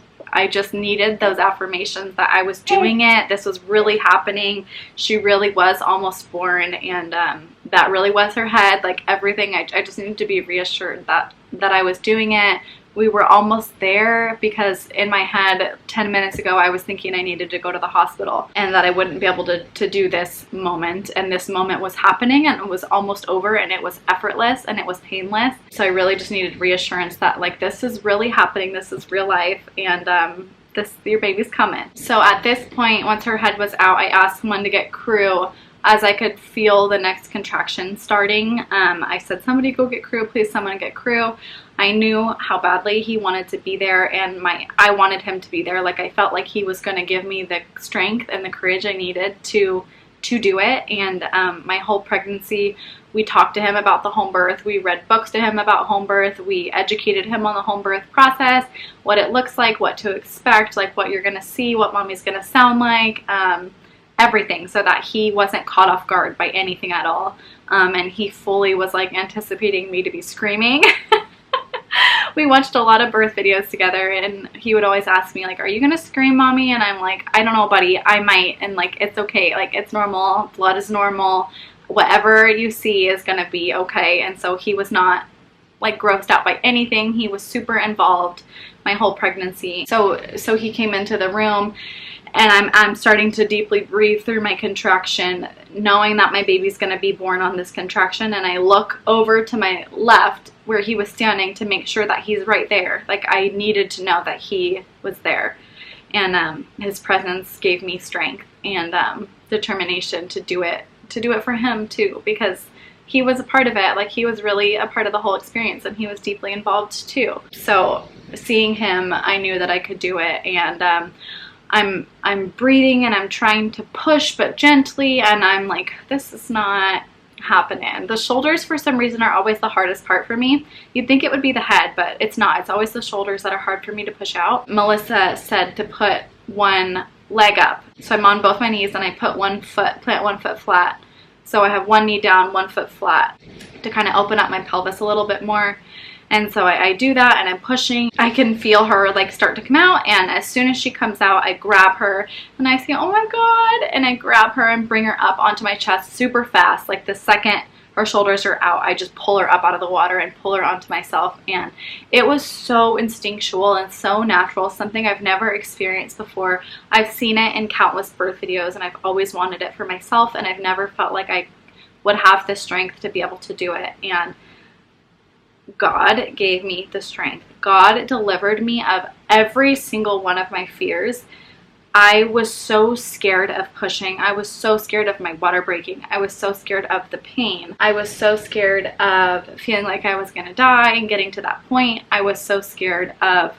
needed those affirmations that I was doing it. This was really happening. She really was almost born, and that really was her head. Like everything, I just needed to be reassured that I was doing it. We were almost there, because in my head 10 minutes ago I was thinking I needed to go to the hospital and that I wouldn't be able to do this moment, and this moment was happening and it was almost over, and it was effortless and it was painless. So I really just needed reassurance that like, this is really happening, this is real life, and your baby's coming. So at this point, once her head was out, I asked someone to get crew, as I could feel the next contraction starting. I said, somebody go get crew, please, someone get crew. I knew how badly he wanted to be there, and I wanted him to be there. Like I felt like he was going to give me the strength and the courage I needed to do it. And my whole pregnancy, we talked to him about the home birth. We read books to him about home birth. We educated him on the home birth process, what it looks like, what to expect, like what you're going to see, what mommy's going to sound like, everything, so that he wasn't caught off guard by anything at all. And he fully was like anticipating me to be screaming. We watched a lot of birth videos together, and he would always ask me like, are you gonna scream, mommy? And I'm like, I don't know, buddy, I might. And like, it's okay, like it's normal, blood is normal, whatever you see is gonna be okay. And so he was not like grossed out by anything. He was super involved my whole pregnancy. So he came into the room, and I'm starting to deeply breathe through my contraction, knowing that my baby's gonna be born on this contraction. And I look over to my left where he was standing to make sure that he's right there. Like I needed to know that he was there. and his presence gave me strength and determination to do it for him too, because he was a part of it. Like, he was really a part of the whole experience, and he was deeply involved too. So seeing him, I knew that I could do it. And I'm breathing and I'm trying to push, but gently, and I'm like, this is not happening. The shoulders, for some reason, are always the hardest part for me. You'd think it would be the head, but it's not. It's always the shoulders that are hard for me to push out. Melissa said to put one leg up. So I'm on both my knees, and I put plant one foot flat. So I have one knee down, 1 foot flat, to kind of open up my pelvis a little bit more. And so I do that, and I'm pushing. I can feel her like start to come out, and as soon as she comes out, I grab her and I say, oh my God, and I grab her and bring her up onto my chest super fast. Like, the second her shoulders are out, I just pull her up out of the water and pull her onto myself. And it was so instinctual and so natural, something I've never experienced before. I've seen it in countless birth videos, and I've always wanted it for myself, and I've never felt like I would have the strength to be able to do it. And God gave me the strength. God delivered me of every single one of my fears. I was so scared of pushing. I was so scared of my water breaking. I was so scared of the pain. I was so scared of feeling like I was going to die and getting to that point. I was so scared of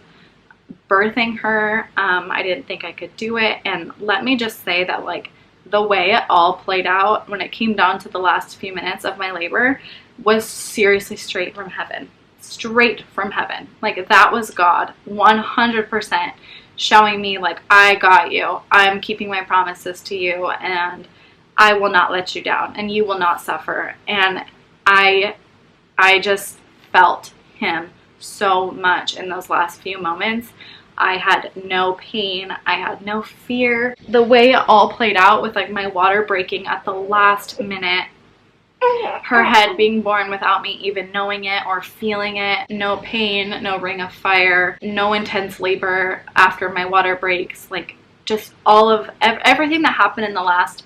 birthing her. I didn't think I could do it. And let me just say that, like, the way it all played out when it came down to the last few minutes of my labor was seriously straight from heaven. Straight from heaven. Like, that was God 100% showing me, like, I got you. I'm keeping my promises to you, and I will not let you down, and you will not suffer. And I just felt him so much in those last few moments. I had no pain. I had no fear. The way it all played out with, like, my water breaking at the last minute, her head being born without me even knowing it or feeling it, no pain, no ring of fire, no intense labor after my water breaks, like, just all of everything that happened in the last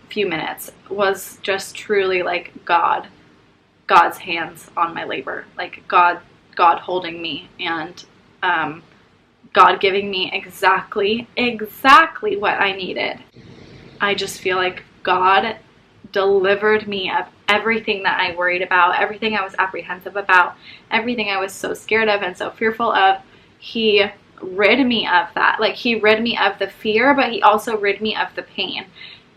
few minutes was just truly like God's hands on my labor, like God holding me, and God giving me exactly what I needed. I just feel like God delivered me of everything that I worried about, everything I was apprehensive about, everything I was so scared of and so fearful of. He rid me of that. Like, he rid me of the fear, but he also rid me of the pain.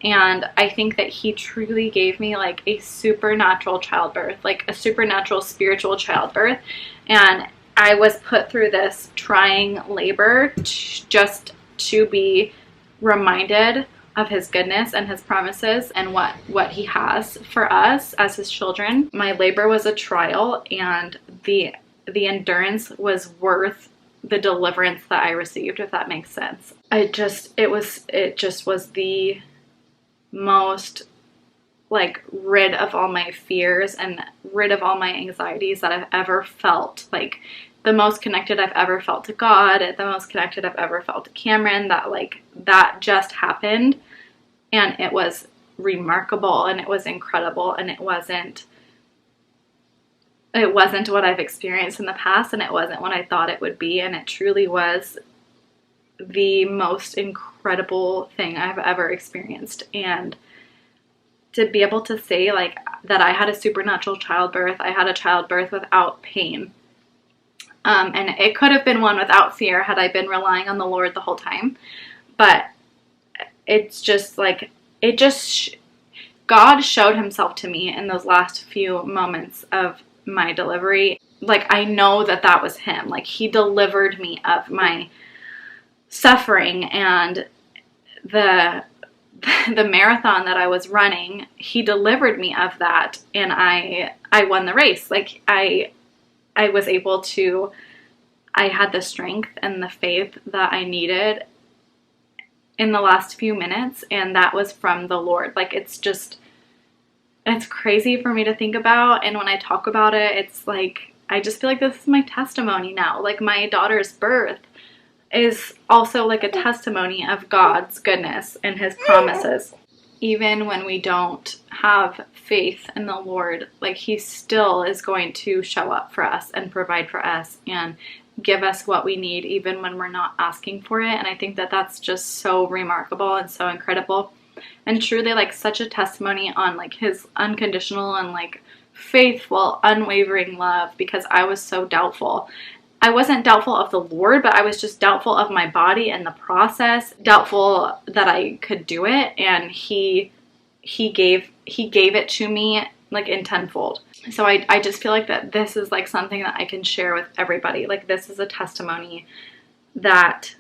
And I think that he truly gave me, like, a supernatural childbirth, like a supernatural spiritual childbirth. And I was put through this trying labor just to be reminded of his goodness and his promises and what he has for us as his children. My labor was a trial, and the endurance was worth the deliverance that I received, if that makes sense. It just was the most, like, rid of all my fears and rid of all my anxieties that I've ever felt. Like, the most connected I've ever felt to God, the most connected I've ever felt to Cameron, that just happened. And it was remarkable, and it was incredible, and it wasn't what I've experienced in the past, and it wasn't what I thought it would be, and it truly was the most incredible thing I've ever experienced. And to be able to say, like, that I had a supernatural childbirth, I had a childbirth without pain. And it could have been one without fear had I been relying on the Lord the whole time. But it's just like, God showed himself to me in those last few moments of my delivery. Like, I know that was him. Like, he delivered me of my suffering and the marathon that I was running. He delivered me of that, and I won the race. Like, I was able to, I had the strength and the faith that I needed in the last few minutes, and that was from the Lord. Like, it's crazy for me to think about, and when I talk about it, it's like, I just feel like this is my testimony now. Like, my daughter's birth is also like a testimony of God's goodness and his promises. Even when we don't have faith in the Lord, like, he still is going to show up for us and provide for us and give us what we need even when we're not asking for it. And I think that that's just so remarkable and so incredible, and truly like such a testimony on like his unconditional and like faithful, unwavering love, because I was so doubtful. I wasn't doubtful of the Lord, but I was just doubtful of my body and the process, doubtful that I could do it. And he gave it to me like in tenfold. So I just feel like that this is like something that I can share with everybody. Like, this is a testimony that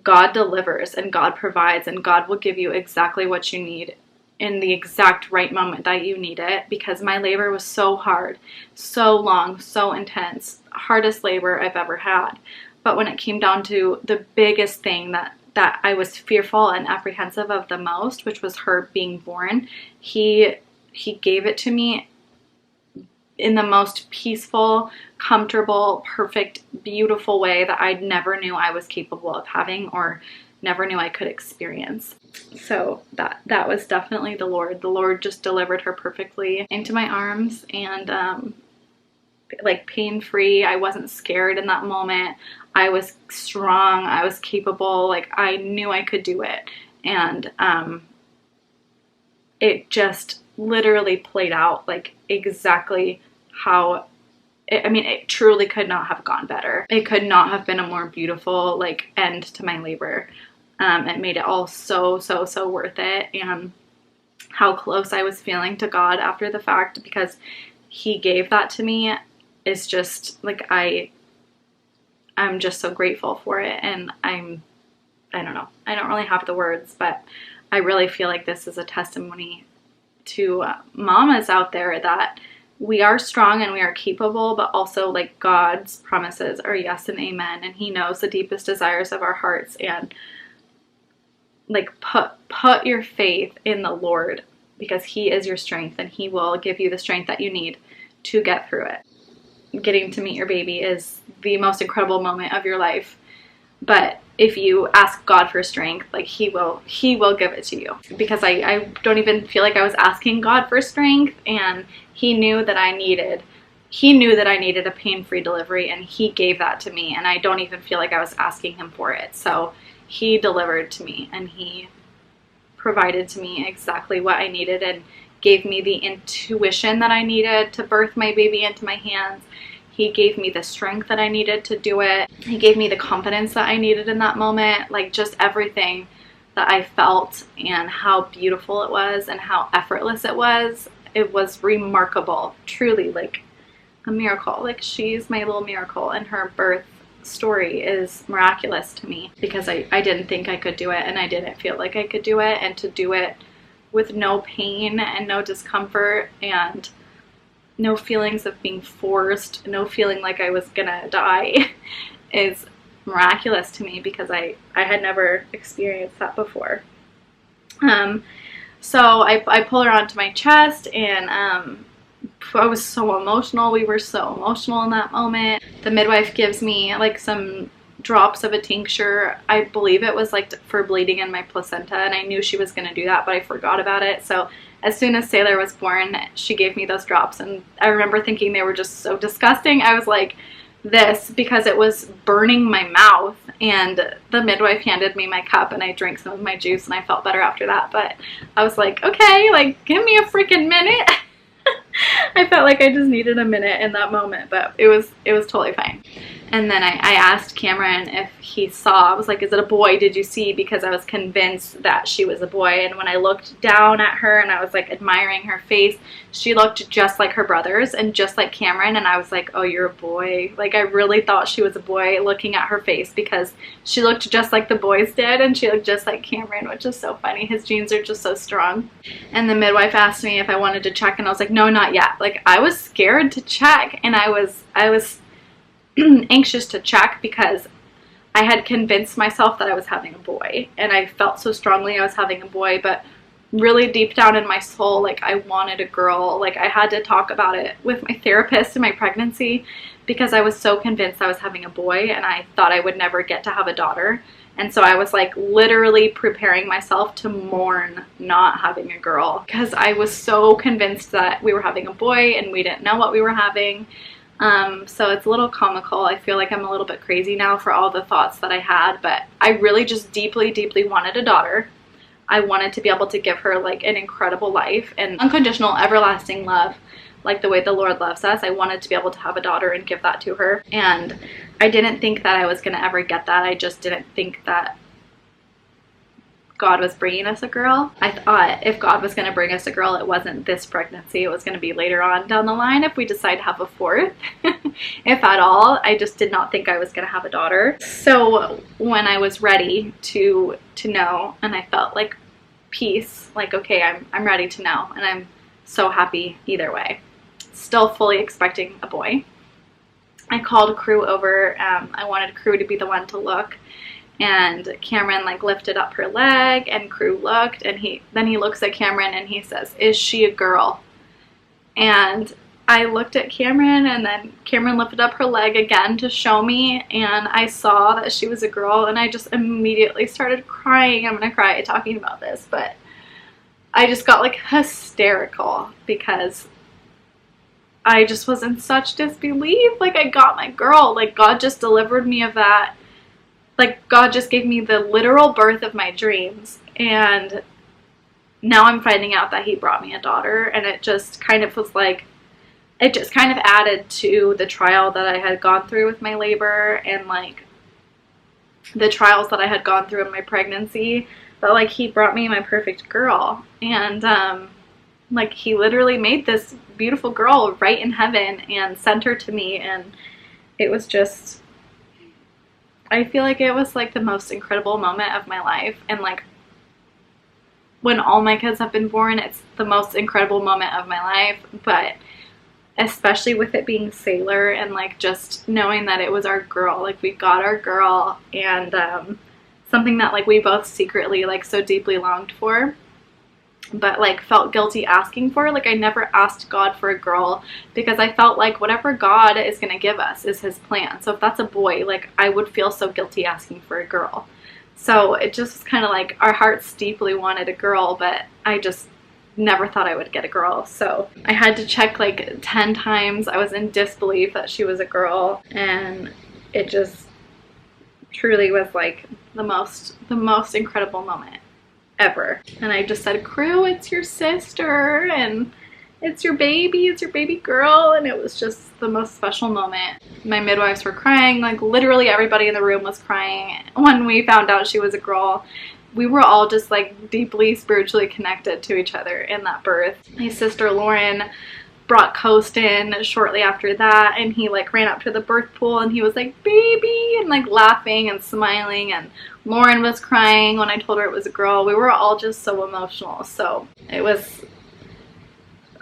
God delivers and God provides, and God will give you exactly what you need in the exact right moment that you need it. Because my labor was so hard, so long, so intense, hardest labor I've ever had. But when it came down to the biggest thing that I was fearful and apprehensive of the most, which was her being born, he gave it to me in the most peaceful, comfortable, perfect, beautiful way that I never knew I was capable of having, or never knew I could experience. So that was definitely the Lord. The Lord just delivered her perfectly into my arms, and like pain-free. I wasn't scared in that moment. I was strong. I was capable. Like, I knew I could do it. And it just literally played out like exactly how it truly could not have gone better. It could not have been a more beautiful like end to my labor. It made it all so worth it. And how close I was feeling to God after the fact, because he gave that to me, is just like, I'm just so grateful for it. And I don't know, I don't really have the words, but I really feel like this is a testimony to mamas out there that we are strong and we are capable, but also like God's promises are yes and amen, and he knows the deepest desires of our hearts. And like, put your faith in the Lord, because he is your strength, and he will give you the strength that you need to get through it. Getting to meet your baby is the most incredible moment of your life, but if you ask God for strength, like he will give it to you. Because I don't even feel like I was asking God for strength, and he knew that I needed a pain-free delivery, and he gave that to me, and I don't even feel like I was asking him for it. So he delivered to me, and he provided to me exactly what I needed, and gave me the intuition that I needed to birth my baby into my hands. He gave me the strength that I needed to do it. He gave me the confidence that I needed in that moment. Like, just everything that I felt, and how beautiful it was, and how effortless it was. It was remarkable. Truly, like a miracle. Like, she's my little miracle, and her birth story is miraculous to me, because I didn't think I could do it, and I didn't feel like I could do it. And to do it with no pain and no discomfort, and no feelings of being forced, no feeling like I was gonna die, is miraculous to me, because I had never experienced that before. So I pull her onto my chest, and I was so emotional. We were so emotional in that moment. The midwife gives me like some drops of a tincture. I believe it was like for bleeding in my placenta, and I knew she was going to do that, but I forgot about it. So as soon as Sailor was born, she gave me those drops, and I remember thinking they were just so disgusting. I was like, this, because it was burning my mouth, and the midwife handed me my cup, and I drank some of my juice, and I felt better after that. But I was like, okay, like, give me a freaking minute. I felt like I just needed a minute in that moment, but it was totally fine. And then I asked Cameron if he saw. I was like, is it a boy? Did you see? Because I was convinced that she was a boy. And when I looked down at her and I was like admiring her face, she looked just like her brothers and just like Cameron. And I was like, oh, you're a boy. Like, I really thought she was a boy looking at her face, because she looked just like the boys did, and she looked just like Cameron, which is so funny. His genes are just so strong. And the midwife asked me if I wanted to check, and I was like, no, not yet. Like, I was scared to check, and I was anxious to check, because I had convinced myself that I was having a boy, and I felt so strongly I was having a boy, but really deep down in my soul, like, I wanted a girl. Like, I had to talk about it with my therapist in my pregnancy, because I was so convinced I was having a boy, and I thought I would never get to have a daughter. And so I was like literally preparing myself to mourn not having a girl, because I was so convinced that we were having a boy and we didn't know what we were having. So it's a little comical. I feel like I'm a little bit crazy now for all the thoughts that I had, but I really just deeply, deeply wanted a daughter. I wanted to be able to give her like an incredible life and unconditional, everlasting love, like the way the Lord loves us. I wanted to be able to have a daughter and give that to her. And I didn't think that I was going to ever get that. I just didn't think that God was bringing us a girl. I thought if God was going to bring us a girl, it wasn't this pregnancy. It was going to be later on down the line if we decide to have a fourth, if at all. I just did not think I was going to have a daughter. So when I was ready to know, and I felt like peace, like, okay, I'm ready to know, and I'm so happy either way. Still fully expecting a boy. I called Crew over. I wanted Crew to be the one to look. And Cameron like lifted up her leg, and Crew looked, and then he looks at Cameron and he says, "Is she a girl?" And I looked at Cameron, and then Cameron lifted up her leg again to show me, and I saw that she was a girl, and I just immediately started crying. I'm gonna cry talking about this, but I just got like hysterical because I just was in such disbelief. Like, I got my girl. Like, God just delivered me of that. Like, God just gave me the literal birth of my dreams, and now I'm finding out that he brought me a daughter, and it just kind of was like, it just kind of added to the trial that I had gone through with my labor, and like the trials that I had gone through in my pregnancy, but like he brought me my perfect girl. And like he literally made this beautiful girl right in heaven and sent her to me, and it was just, I feel like it was like the most incredible moment of my life. And like when all my kids have been born, it's the most incredible moment of my life, but especially with it being Sailor, and like just knowing that it was our girl, like we got our girl, and something that like we both secretly like so deeply longed for, but like felt guilty asking for. Like I never asked God for a girl because I felt like whatever God is going to give us is his plan. So if that's a boy, like I would feel so guilty asking for a girl. So it just was kind of like our hearts deeply wanted a girl, but I just never thought I would get a girl. So I had to check like 10 times. I was in disbelief that she was a girl, and it just truly was like the most incredible moment ever. And I just said, "Crew, it's your sister, and it's your baby girl," and it was just the most special moment. My midwives were crying, like literally everybody in the room was crying when we found out she was a girl. We were all just like deeply spiritually connected to each other in that birth. My sister Lauren brought Coast in shortly after that, and he like ran up to the birth pool, and he was like, "Baby," and like laughing and smiling, and Lauren was crying when I told her it was a girl. We were all just so emotional. So it was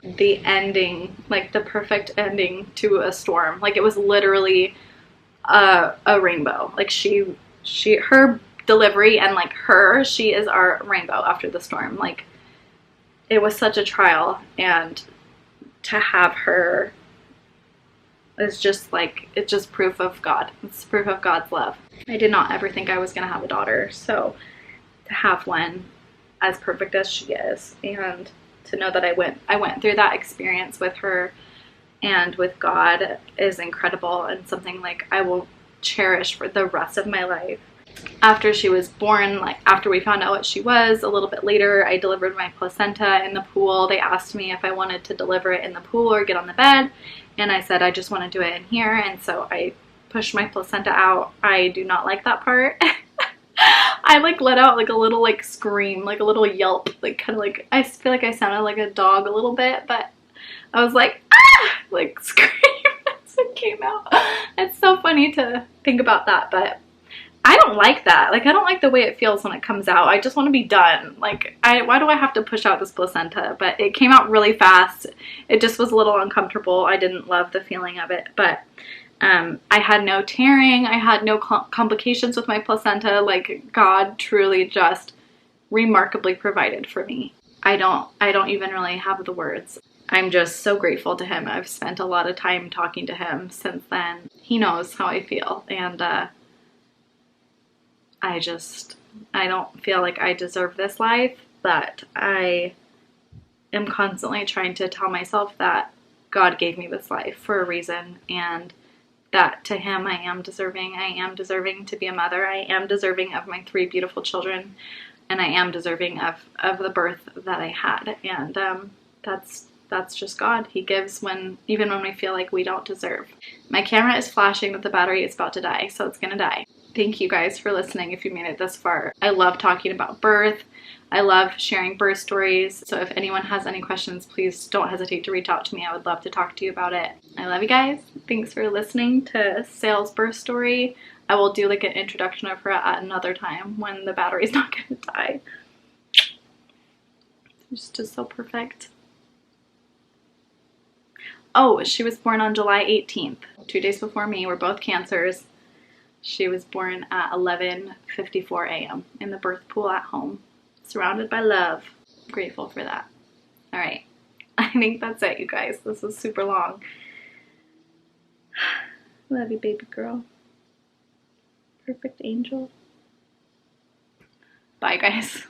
the ending, like the perfect ending to a storm. Like it was literally a rainbow. Like her delivery, and like she is our rainbow after the storm. Like it was such a trial, and to have her is just like, it's just proof of God. It's proof of God's love. I did not ever think I was gonna have a daughter, so to have one as perfect as she is, and to know that I went through that experience with her and with God is incredible, and something like I will cherish for the rest of my life. After she was born, like after we found out what she was, a little bit later, I delivered my placenta in the pool. They asked me if I wanted to deliver it in the pool or get on the bed, and I said I just want to do it in here, and so I pushed my placenta out. I do not like that part. I like let out like a little like scream, like a little yelp, like kind of like, I feel like I sounded like a dog a little bit, but I was like, ah, like scream as it came out. It's so funny to think about that, but I don't like that. Like I don't like the way it feels when it comes out. I just want to be done. Like why do I have to push out this placenta? But it came out really fast. It just was a little uncomfortable. I didn't love the feeling of it, but I had no tearing. I had no complications with my placenta. Like God truly just remarkably provided for me. I don't even really have the words. I'm just so grateful to him. I've spent a lot of time talking to him since then. He knows how I feel, and I don't feel like I deserve this life, but I am constantly trying to tell myself that God gave me this life for a reason, and that to him I am deserving. I am deserving to be a mother. I am deserving of my 3 beautiful children, and I am deserving of the birth that I had. And that's just God. He gives even when we feel like we don't deserve. My camera is flashing that the battery is about to die, so it's gonna die. Thank you guys for listening if you made it this far. I love talking about birth. I love sharing birth stories. So if anyone has any questions, please don't hesitate to reach out to me. I would love to talk to you about it. I love you guys. Thanks for listening to Sail's birth story. I will do like an introduction of her at another time when the battery's not gonna die. It's just so perfect. Oh, she was born on July 18th, 2 days before me. We're both Cancers. She was born at 11:54 a.m. in the birth pool at home, surrounded by love. I'm grateful for that. All right, I think that's it, you guys. This was super long. Love you, baby girl. Perfect angel. Bye, guys.